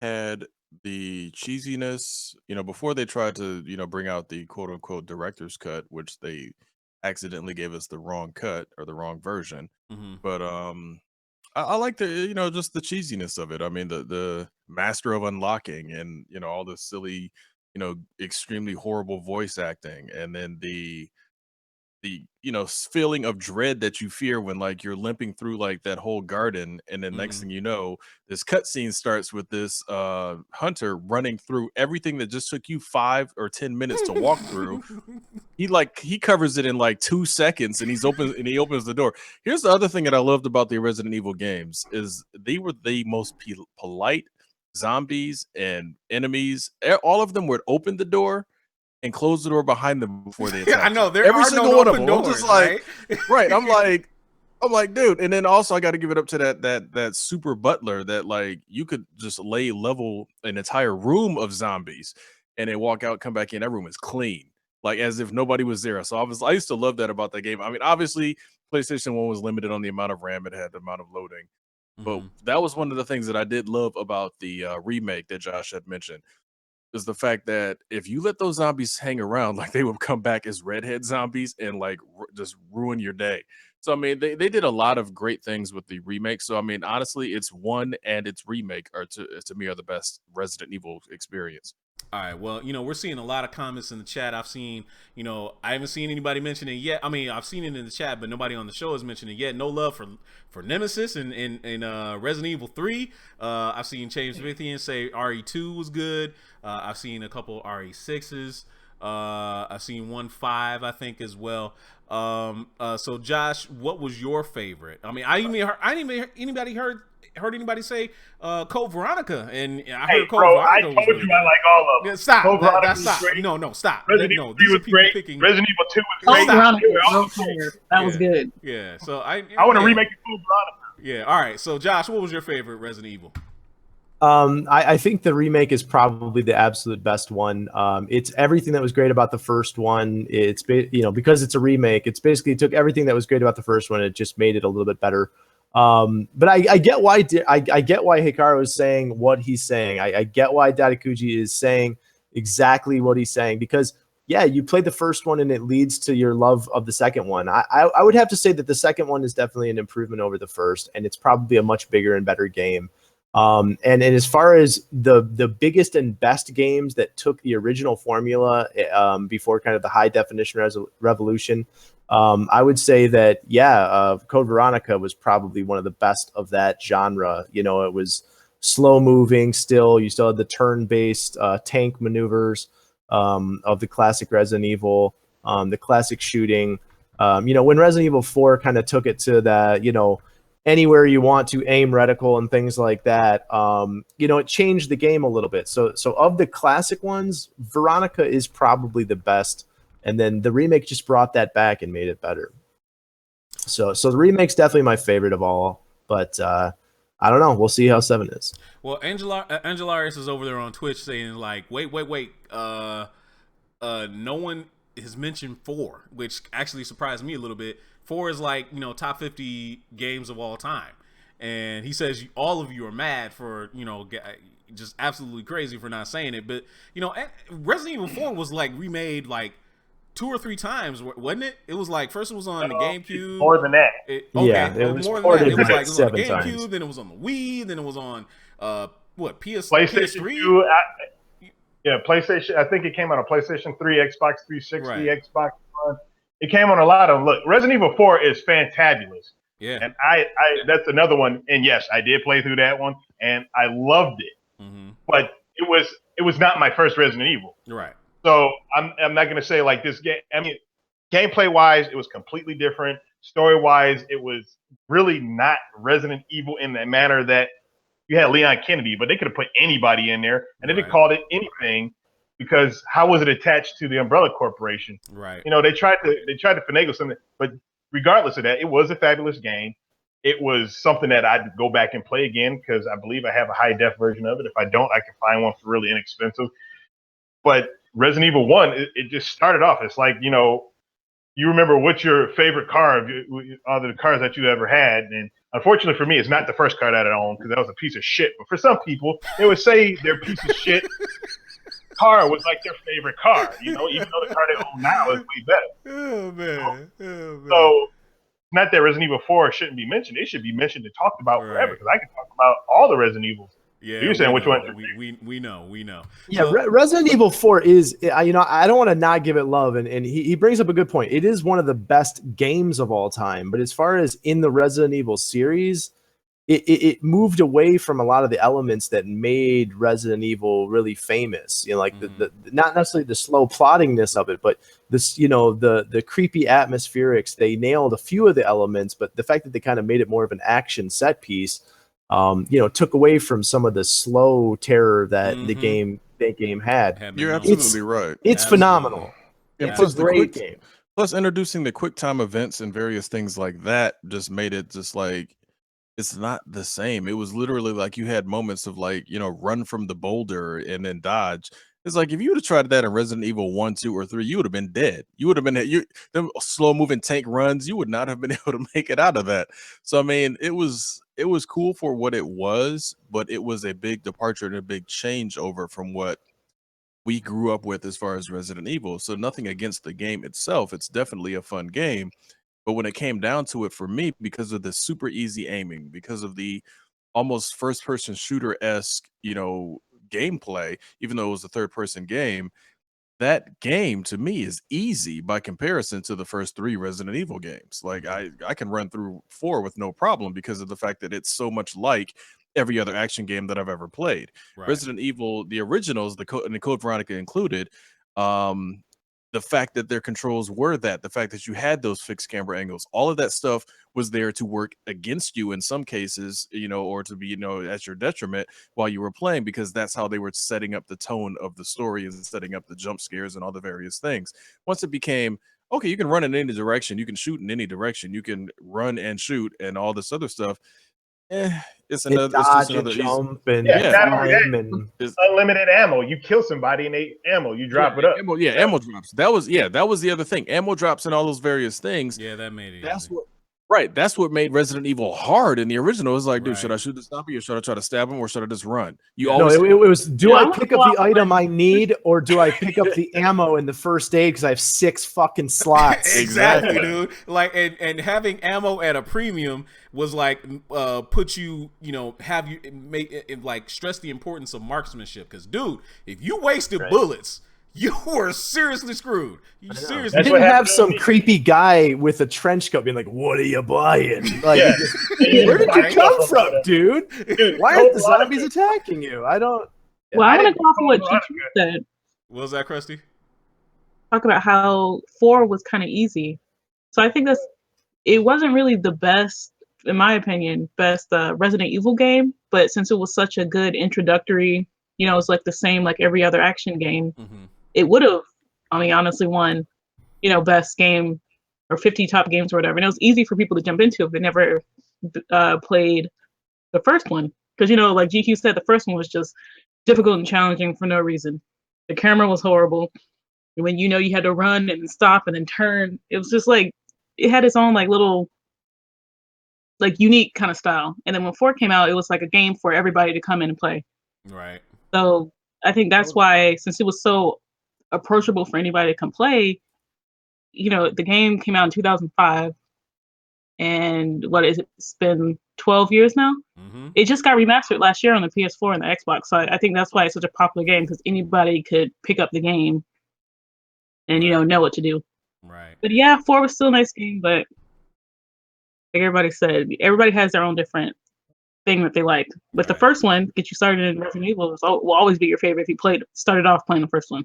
had the cheesiness, before they tried to, bring out the quote unquote director's cut, which they accidentally gave us the wrong cut or the wrong version. Mm-hmm. But I like the, just the cheesiness of it. I mean, the master of unlocking and, all the silly, extremely horrible voice acting. And then the feeling of dread that you fear when like you're limping through like that whole garden, and then next thing you know, this cutscene starts with this hunter running through everything that just took you 5 or 10 minutes to walk through. He covers it in like 2 seconds, and he opens the door. Here's the other thing that I loved about the Resident Evil games is they were the most polite zombies and enemies. All of them would open the door and close the door behind them before they attack. I know there every are single no one open of them. doors, I'm just like, right? I'm like, dude. And then also I got to give it up to that super butler that like you could just lay level an entire room of zombies and then walk out, come back in. That room is clean, like as if nobody was there. So I used to love that about that game. I mean, obviously PlayStation 1 was limited on the amount of RAM it had, the amount of loading. But that was one of the things that I did love about the remake that Josh had mentioned. Is the fact that if you let those zombies hang around, like they would come back as redhead zombies and like just ruin your day. So I mean, they did a lot of great things with the remake. So I mean, honestly, it's 1 and its remake are to me are the best Resident Evil experience. All right. Well, we're seeing a lot of comments in the chat. I've seen, I haven't seen anybody mention it yet. I mean, I've seen it in the chat, but nobody on the show has mentioned it yet. No love for Nemesis in Resident Evil 3. I've seen James Vithian say RE2 was good. I've seen a couple RE6s. I've seen 1.5, I think, as well. So Josh, what was your favorite? I mean, I didn't even hear anybody heard anybody say Code Veronica, and I heard Code Veronica. I told you really I like all of them. Yeah, stop. Code Veronica Stop. was great. No, stop. Resident No, Evil these 3 are was people great. picking. Resident Evil 2 was Code great. Veronica, that was good. Yeah. So I want to remake Code Veronica. Yeah. All right. So Josh, what was your favorite Resident Evil? I think the remake is probably the absolute best one. It's everything that was great about the first one. It's because it's a remake. It's basically took everything that was great about the first one. It just made it a little bit better. But I get why I get why Hikaru is saying what he's saying. I get why Dadakuji is saying exactly what he's saying, because yeah, you played the first one and it leads to your love of the second one. I would have to say that the second one is definitely an improvement over the first, and it's probably a much bigger and better game. And as far as the biggest and best games that took the original formula before kind of the high definition revolution, I would say that, Code Veronica was probably one of the best of that genre. It was slow moving still. You still had the turn-based tank maneuvers of the classic Resident Evil, the classic shooting. When Resident Evil 4 kind of took it to the, anywhere you want to aim reticle and things like that, it changed the game a little bit. So of the classic ones, Veronica is probably the best, and then the remake just brought that back and made it better. So the remake's definitely my favorite of all, but I don't know. We'll see how 7 is. Well, Angelaris is over there on Twitch saying like, wait. No one has mentioned 4, which actually surprised me a little bit. 4 is like, top 50 games of all time. And he says all of you are mad for, just absolutely crazy for not saying it. But, Resident Evil 4 was like remade like 2 or 3 times, wasn't it? It was like, first it was on the GameCube. More than that. It was more than that. It was like it was on the 7 GameCube, times. then it was on the Wii, then it was on PlayStation PS3? 2. PlayStation. I think it came on a PlayStation 3, Xbox 360, Right. Xbox One. It came on a lot of them. Look, Resident Evil 4 is fantabulous. Yeah. And I that's another one. And yes, I did play through that one, and I loved it. Mm-hmm. But it was not my first Resident Evil. Right. So I'm not gonna say like this game. I mean, gameplay wise, it was completely different. Story wise, it was really not Resident Evil in the manner that you had Leon Kennedy, but they could have put anybody in there, and they didn't call it anything, because how was it attached to the Umbrella Corporation? Right. They tried to finagle something, but regardless of that, it was a fabulous game. It was something that I'd go back and play again, because I believe I have a high def version of it. If I don't, I can find one for really inexpensive. But Resident Evil 1, it just started off. It's like, you remember what's your favorite car of the cars that you ever had. And unfortunately for me, it's not the first car that I owned, because that was a piece of shit. But for some people, they would say their piece of shit car was like their favorite car, even though the car they own now is way better. Oh, man. So, not that Resident Evil 4 shouldn't be mentioned. It should be mentioned and talked about forever, because I can talk about all the Resident Evils. Yeah, you're saying which one? We know. Yeah, So, Resident Evil 4 is, I don't want to not give it love, and he brings up a good point. It is one of the best games of all time, but as far as in the Resident Evil series, it moved away from a lot of the elements that made Resident Evil really famous. Like the not necessarily the slow plottingness of it, but this, the creepy atmospherics. They nailed a few of the elements, but the fact that they kind of made it more of an action set piece, took away from some of the slow terror that the game had. You're absolutely right. It's phenomenal. And It's a great game. Plus, introducing the quick time events and various things like that just made it just like, it's not the same. It was literally like you had moments of like, run from the boulder and then dodge. It's like if you would have tried that in Resident Evil 1, 2, or 3, you would have been dead. You would have been them slow moving tank runs. You would not have been able to make it out of that. So I mean, it was cool for what it was, but it was a big departure and a big changeover from what we grew up with as far as Resident Evil. So nothing against the game itself. It's definitely a fun game. But when it came down to it for me, because of the super easy aiming, because of the almost first person shooter-esque, gameplay, even though it was a third-person game, that game to me is easy by comparison to the first 3 Resident Evil games. Like I can run through 4 with no problem because of the fact that it's so much like every other action game that I've ever played. Right. Resident Evil, the originals, and the Code Veronica included, the fact that their controls were the fact that you had those fixed camera angles, all of that stuff was there to work against you in some cases, or to be, at your detriment while you were playing, because that's how they were setting up the tone of the story and setting up the jump scares and all the various things. Once it became, okay, you can run in any direction, you can shoot in any direction, you can run and shoot and all this other stuff. It's just another jump and not only that, and unlimited ammo. You kill somebody and they ammo, you drop it up. Ammo drops. That was the other thing. Ammo drops and all those various things. Yeah, that made it. That's what made Resident Evil hard in the original. It was like, dude, should I shoot the zombie or should I try to stab him or should I just run? It was, do I pick up the item I need or do I pick up the ammo in the first aid because I have 6 fucking slots? Exactly, dude. Like, and having ammo at a premium was like put you, have you make it like stress the importance of marksmanship. Because, dude, if you wasted bullets, you were seriously screwed. You didn't have some creepy guy with a trench coat being like, "What are you buying?" Like, where did you come from, dude? Why aren't the zombies attacking you? I don't. Well, I want to go off of what GQ said. What was that, Krusty? Talk about how 4 was kind of easy. So I think it wasn't really the best, in my opinion, Resident Evil game. But since it was such a good introductory, it's like the same like every other action game. Mm-hmm. It would have, honestly won, best game or 50 top games or whatever. And it was easy for people to jump into if they never played the first one. Because, like GQ said, the first one was just difficult and challenging for no reason. The camera was horrible. And when you had to run and stop and then turn, it was just like, it had its own like little, like unique kind of style. And then when 4 came out, it was like a game for everybody to come in and play. Right. So I think that's why, since it was so approachable for anybody to come play, the game came out in 2005, and it's been 12 years now. Mm-hmm. It just got remastered last year on the PS4 and the Xbox, so I think that's why it's such a popular game, because anybody could pick up the game and know what to do. Right. But yeah, 4 was still a nice game, but like everybody said, everybody has their own different thing that they liked. But the first one, get you started in Resident Evil, will always be your favorite if you started off playing the first one.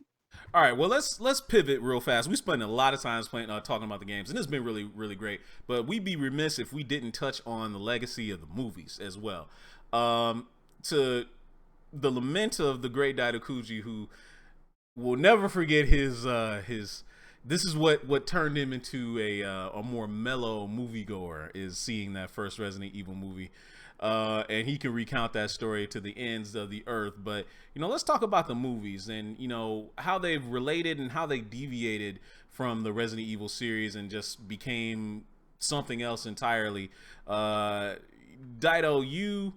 All right, well, let's pivot real fast. We spent a lot of time talking about the games, and it's been really, really great. But we'd be remiss if we didn't touch on the legacy of the movies as well. To the lament of the great Daitokuji, who will never forget his. This is what turned him into a more mellow moviegoer, is seeing that first Resident Evil movie. And he can recount that story to the ends of the earth. But, let's talk about the movies and, how they've related and how they deviated from the Resident Evil series and just became something else entirely. Daito,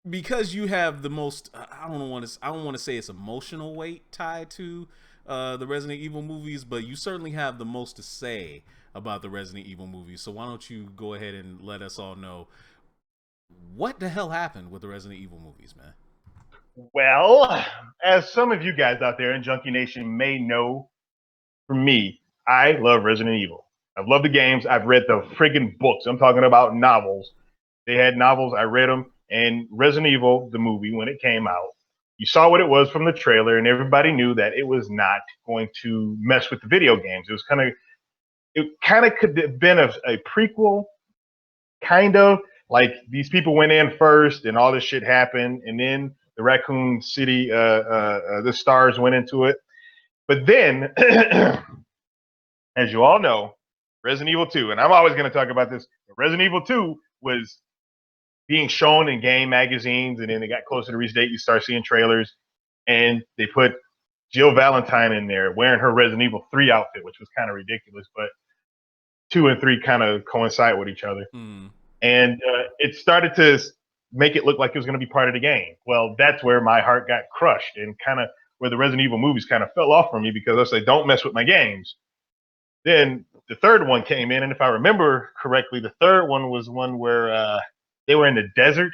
because you have the most, I don't want to say it's emotional weight tied to the Resident Evil movies, but you certainly have the most to say about the Resident Evil movies. So why don't you go ahead and let us all know what the hell happened with the Resident Evil movies, man? Well, as some of you guys out there in Junkie Nation may know, for me, I love Resident Evil. I've loved the games. I've read the friggin' books. I'm talking about novels. They had novels. I read them. And Resident Evil, the movie, when it came out, you saw what it was from the trailer, and everybody knew that it was not going to mess with the video games. It kind of could have been a prequel, kind of. Like, these people went in first and all this shit happened, and then the Raccoon City, the stars went into it. But then, as you all know, Resident Evil 2, and I'm always going to talk about this, Resident Evil 2 was being shown in game magazines, and then they got closer to release date, you start seeing trailers, and they put Jill Valentine in there wearing her Resident Evil 3 outfit, which was kind of ridiculous, but 2 and 3 kind of coincide with each other. Mm. And it started to make it look like it was going to be part of the game. Well, that's where my heart got crushed, and kind of where the Resident Evil movies kind of fell off for me, because I was like, don't mess with my games. Then the third one came in, and if I remember correctly, the third one was one where they were in the desert,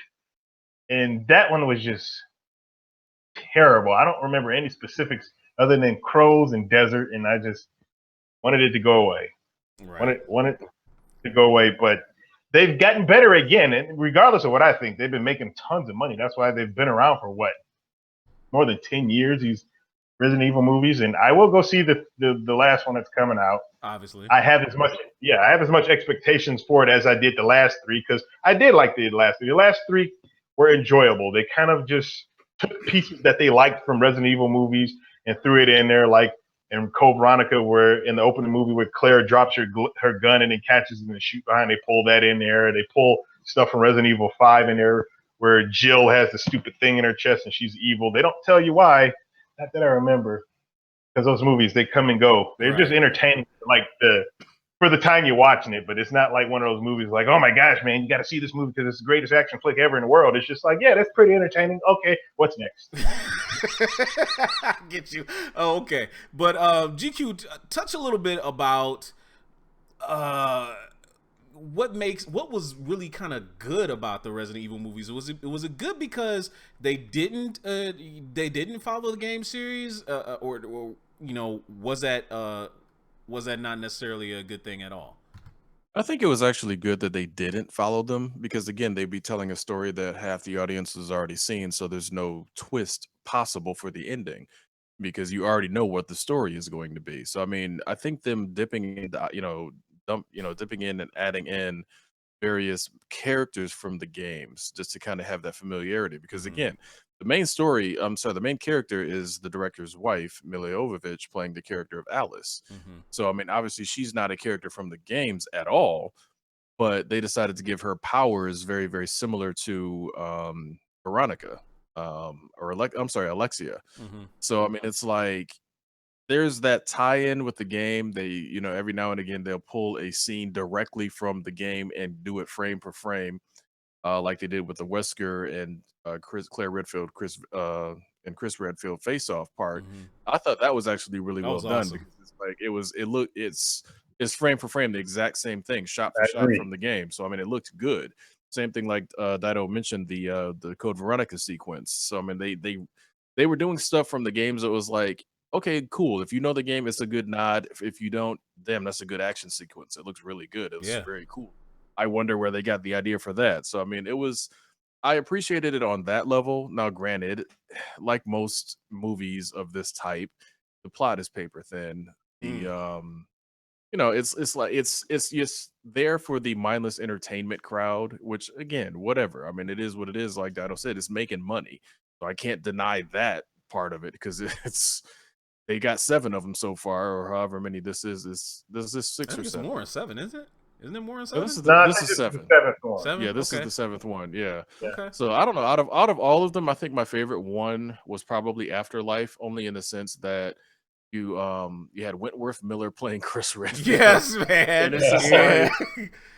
and that one was just terrible. I don't remember any specifics other than crows and desert, and I just wanted it to go away. Right. Wanted to go away, but they've gotten better again. And regardless of what I think, they've been making tons of money. That's why they've been around for what, more than 10 years. These Resident Evil movies, and I will go see the last one that's coming out. Obviously, I have as much expectations for it as I did the last three, because I did like the last three. The last three were enjoyable. They kind of just took pieces that they liked from Resident Evil movies and threw it in there, like in Code Veronica, where in the opening movie where Claire drops her gun and then catches it and shoot behind. They pull that in there. They pull stuff from Resident Evil 5 in there, where Jill has the stupid thing in her chest and she's evil. They don't tell you why. Not that I remember, because those movies, they come and go. They're just entertaining, like for the time you're watching it. But it's not like one of those movies like, oh my gosh, man, you got to see this movie because it's the greatest action flick ever in the world. It's just like, yeah, that's pretty entertaining. Okay, what's next? I get you. Oh, okay. But GQ, touch a little bit about what was really kind of good about the Resident Evil movies. Was it good because they didn't follow the game series, or you know, was that not necessarily a good thing at all? I think it was actually good that they didn't follow them, because again, they'd be telling a story that half the audience has already seen, so there's no twist possible for the ending because you already know what the story is going to be. So I mean, I think them dipping in, dipping in and adding in various characters from the games just to kind of have that familiarity, because again, the main character is the director's wife, Mila Jovovich, playing the character of Alice. So I mean, obviously she's not a character from the games at all, but they decided to give her powers very, very similar to Veronica, Alexia. So I mean, it's like there's that tie-in with the game. They, you know, every now and again they'll pull a scene directly from the game and do it frame for frame, like they did with the Wesker and Claire Redfield, and Chris Redfield face-off part. I thought that was actually really well done, awesome. because it's like it's frame for frame the exact same thing, shot for shot from the game. So I mean, it looked good. Same thing like Dido mentioned, the Code Veronica sequence. So I mean, they were doing stuff from the games that was like, okay, cool. If you know the game, it's a good nod. If you don't, damn, that's a good action sequence. It looks really good. It was very cool. I wonder where they got the idea for that. So I mean, I appreciated it on that level. Now, granted, like most movies of this type, the plot is paper thin. It's just there for the mindless entertainment crowd, which again, whatever. I mean, it is what it is. Like Dido said, it's making money. So I can't deny that part of it, because they got 7 of them so far, or however many this is. This is 6 or 7. More than 7, isn't it? Isn't it more than 7? This is 7. The 7th one. 7? Yeah, this Okay. is the 7th one. Yeah. Okay. So I don't know. Out of all of them, I think my favorite one was probably Afterlife, only in the sense that you had Wentworth Miller playing Chris Redfield. Yes, man. And it's just like,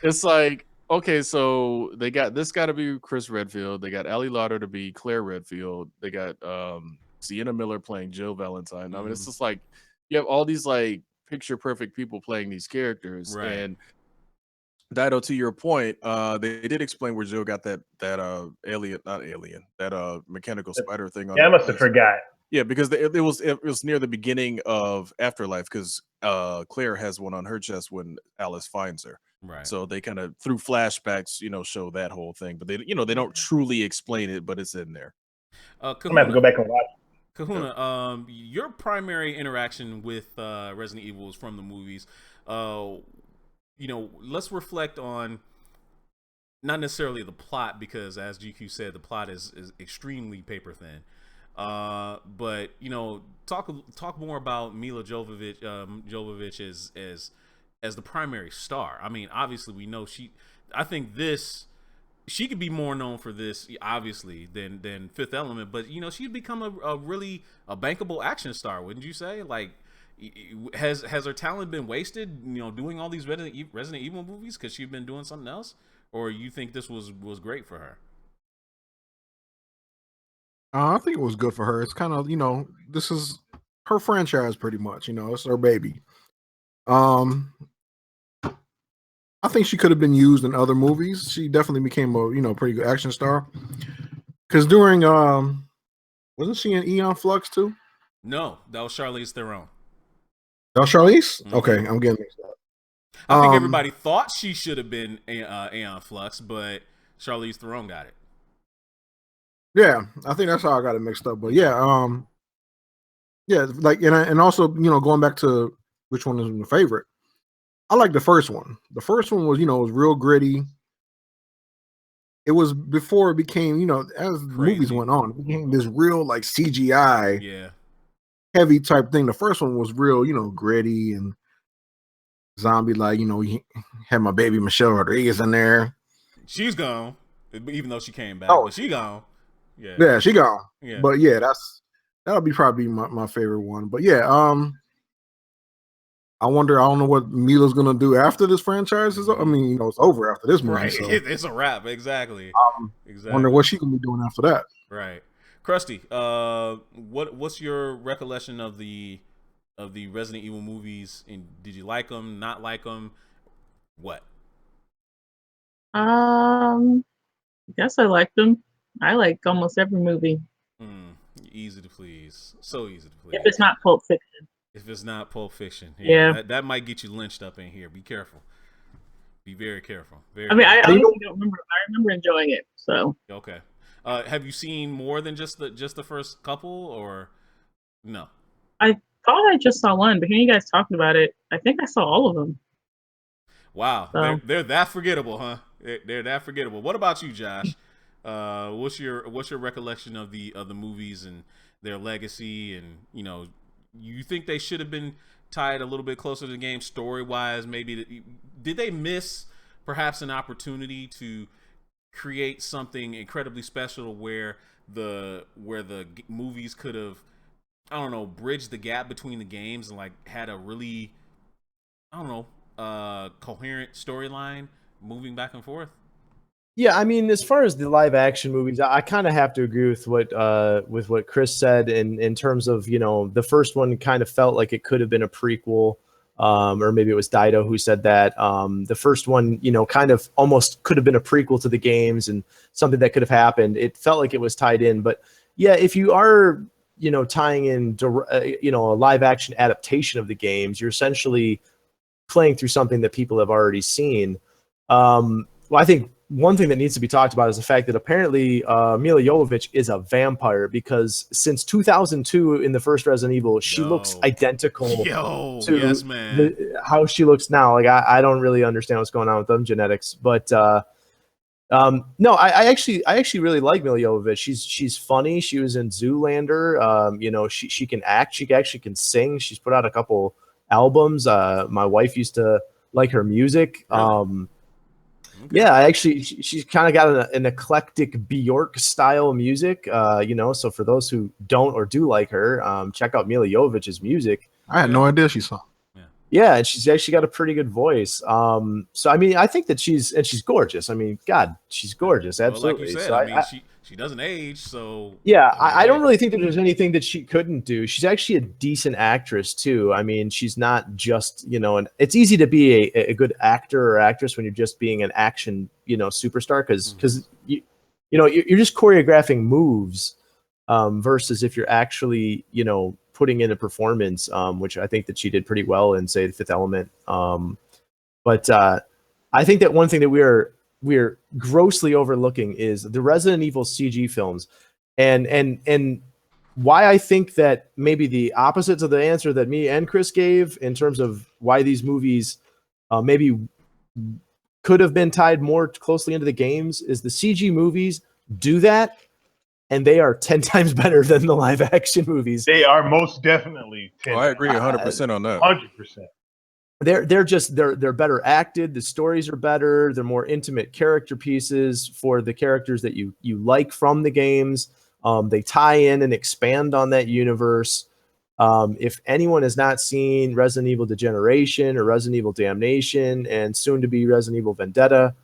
it's like, okay, so they got this got to be Chris Redfield. They got Ali Lauder to be Claire Redfield. They got Sienna Miller playing Jill Valentine. I mean, it's just like you have all these like picture perfect people playing these characters. Right. And Dido, to your point, they did explain where Jill got that mechanical spider thing on. Yeah, I must have forgot. Yeah, because it was near the beginning of Afterlife, because Claire has one on her chest when Alice finds her. Right. So they kind of through flashbacks, show that whole thing, but they don't truly explain it, but it's in there. I'm gonna have to go back and watch. Kahuna, your primary interaction with Resident Evil is from the movies. Let's reflect on not necessarily the plot, because as GQ said, the plot is extremely paper thin. But talk more about Mila Jovovich as the primary star. I mean, obviously we know I think she could be more known for this, obviously, than Fifth Element, but she'd become a really bankable action star, wouldn't you say? Like, has her talent been wasted, doing all these Resident Evil movies because she's been doing something else, or you think this was great for her? I think it was good for her. It's kind of, this is her franchise pretty much, it's her baby. I think she could have been used in other movies. She definitely became a, pretty good action star. Because during Wasn't she in Eon Flux too? No, that was Charlize Theron. That was Charlize? Mm-hmm. Okay, I'm getting mixed up. I think everybody thought she should have been Aeon Flux, but Charlize Theron got it. Yeah, I think that's how I got it mixed up. But yeah, like and also going back to which one is my favorite. I like the first one. The first one was was real gritty. It was before it became as the movies went on, it became this real like CGI heavy type thing. The first one was real gritty and zombie like. You had my baby Michelle Rodriguez in there. She's gone, even though she came back. But she gone. Yeah, she gone. Yeah. But yeah, that'll be probably my favorite one. But yeah, I don't know what Mila's gonna do after this franchise is. I mean, it's over after this movie. Right. So. It's a wrap, exactly. Exactly. Wonder what she's gonna be doing after that. Right. Krusty, what's your recollection of the Resident Evil movies? And did you like them? Not like them? What? I guess I liked them. I like almost every movie. Easy to please. So easy to please. If it's not Pulp Fiction. If it's not Pulp Fiction. Yeah. That might get you lynched up in here. Be careful. Be very careful. I honestly don't remember. I remember enjoying it. So. Okay. Have you seen more than just the first couple, or no? I thought I just saw one, but hearing you guys talking about it, I think I saw all of them. Wow. So. They're that forgettable, huh? They're that forgettable. What about you, Josh? What's your recollection of the movies and their legacy, and you think they should have been tied a little bit closer to the game story wise? Maybe did they miss perhaps an opportunity to create something incredibly special where the movies could have, I don't know, bridged the gap between the games and like had a really, I don't know, coherent storyline moving back and forth? Yeah, I mean, as far as the live action movies, I kind of have to agree with what Chris said in terms of, the first one kind of felt like it could have been a prequel, or maybe it was Dido who said that. The first one, kind of almost could have been a prequel to the games and something that could have happened. It felt like it was tied in, but yeah, if you are, tying in, a live action adaptation of the games, you're essentially playing through something that people have already seen. Well, I think one thing that needs to be talked about is the fact that apparently Mila Jovovich is a vampire, because since 2002 in the first Resident Evil, she looks identical to how she looks now. Like I don't really understand what's going on with them genetics, but no, I actually really like Mila Jovovich. She's funny. She was in Zoolander. She can act. She actually can sing. She's put out a couple albums. My wife used to like her music. Really? Okay. Yeah, she's kind of got an eclectic Bjork style music, so for those who don't or do like her, check out Mila Jovovich's music. I had no idea she saw. Yeah, and she's actually got a pretty good voice. So I mean, I think that she's gorgeous. I mean, God, she's gorgeous. Absolutely. Well, like you said, so I mean, she doesn't age, so yeah, I don't really think that there's anything that she couldn't do. She's actually a decent actress too. I mean, she's not just and it's easy to be a good actor or actress when you're just being an action superstar, because you're just choreographing moves versus if you're actually putting in a performance, which I think that she did pretty well in, say, The Fifth Element. But I think that one thing that we're grossly overlooking is the Resident Evil CG films, and why I think that maybe the opposites of the answer that me and Chris gave in terms of why these movies maybe could have been tied more closely into the games is the CG movies do that, and they are 10 times better than the live action movies. They are most definitely 10 I agree 100% on that. 100%. They're better acted. The stories are better. They're more intimate character pieces for the characters that you like from the games. They tie in and expand on that universe. If anyone has not seen Resident Evil Degeneration or Resident Evil Damnation and soon to be Resident Evil Vendetta,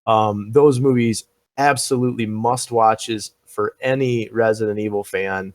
those movies absolutely must watches for any Resident Evil fan.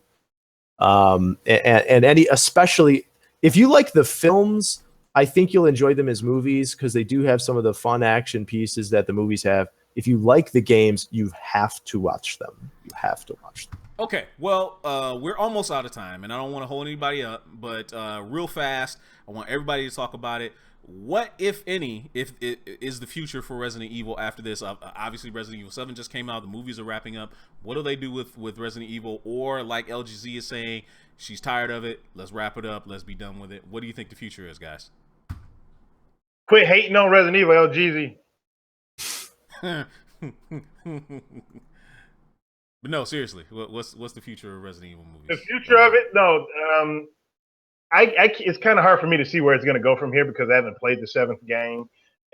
And any, especially if you like the films, I think you'll enjoy them as movies because they do have some of the fun action pieces that the movies have. If you like the games, you have to watch them. You have to watch them. Okay, well, we're almost out of time, and I don't want to hold anybody up, but real fast, I want everybody to talk about it. What, if any, if it is the future for Resident Evil after this? Obviously, Resident Evil 7 just came out. The movies are wrapping up. What do they do with Resident Evil? Or, like LGZ is saying, she's tired of it. Let's wrap it up. Let's be done with it. What do you think the future is, guys? Quit hating on Resident Evil, LGZ. But no, seriously, what's the future of Resident Evil movies? The future of it, no. It's kind of hard for me to see where it's going to go from here because I haven't played the 7th game,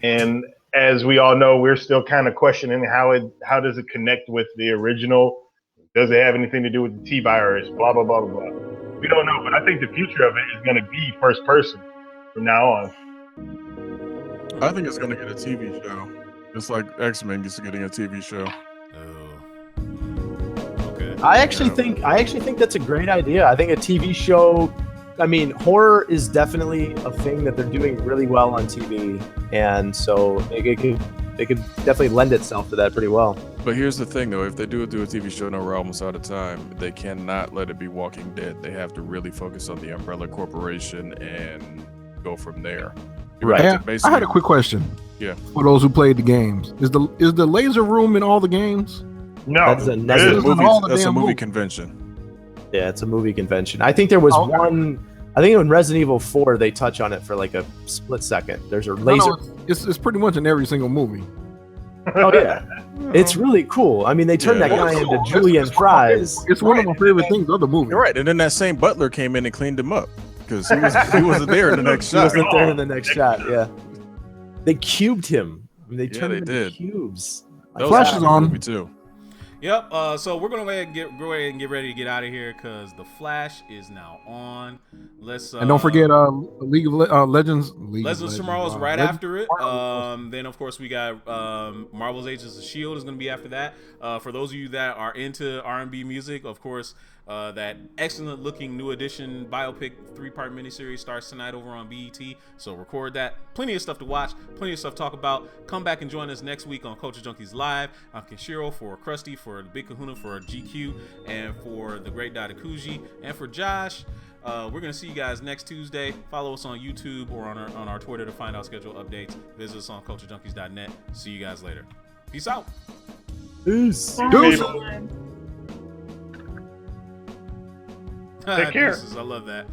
and as we all know, we're still kind of questioning how does it connect with the original? Does it have anything to do with the T-virus? Blah blah blah blah. We don't know, but I think the future of it is going to be first person from now on. I think it's going to get a TV show. It's like X-Men is getting a TV show. I actually think that's a great idea. I think a TV show. I mean, horror is definitely a thing that they're doing really well on TV, and so it could definitely lend itself to that pretty well. But here's the thing, though: if they do a TV show, no, we're almost out of time. They cannot let it be Walking Dead. They have to really focus on the Umbrella Corporation and go from there. Right. I had a quick question. Yeah. For those who played the games, is the laser room in all the games? No, that's a movie convention. Yeah, it's a movie convention. I think there was one. I think in Resident Evil 4 they touch on it for like a split second. There's a laser. It's pretty much in every single movie. Oh yeah, it's really cool. I mean, they turned that guy into Julian Fries. It's one of my favorite things of the movie. You're right, and then that same butler came in and cleaned him up because he wasn't there in the next shot. He wasn't there in the next shot. Yeah, they cubed him. I mean, they turned him into cubes. Flash is on me too. Yep. So we're gonna go ahead and get ready to get out of here because the Flash is now on. Let's and don't forget League of Legends. Legends tomorrow is right after it. Then of course we got Marvel's Agents of S.H.I.E.L.D. is gonna be after that. For those of you that are into R&B music, of course. That excellent looking new edition biopic 3-part miniseries starts tonight over on BET. So record that. Plenty of stuff to watch, plenty of stuff to talk about. Come back and join us next week on Culture Junkies Live. I'm Kenshiro for Krusty, for the Big Kahuna, for GQ, and for the Great Dadakuji, and for Josh. We're gonna see you guys next Tuesday. Follow us on YouTube or on our Twitter to find out schedule updates. Visit us on culturejunkies.net. See you guys later. Peace out. Peace. Take care. I love that.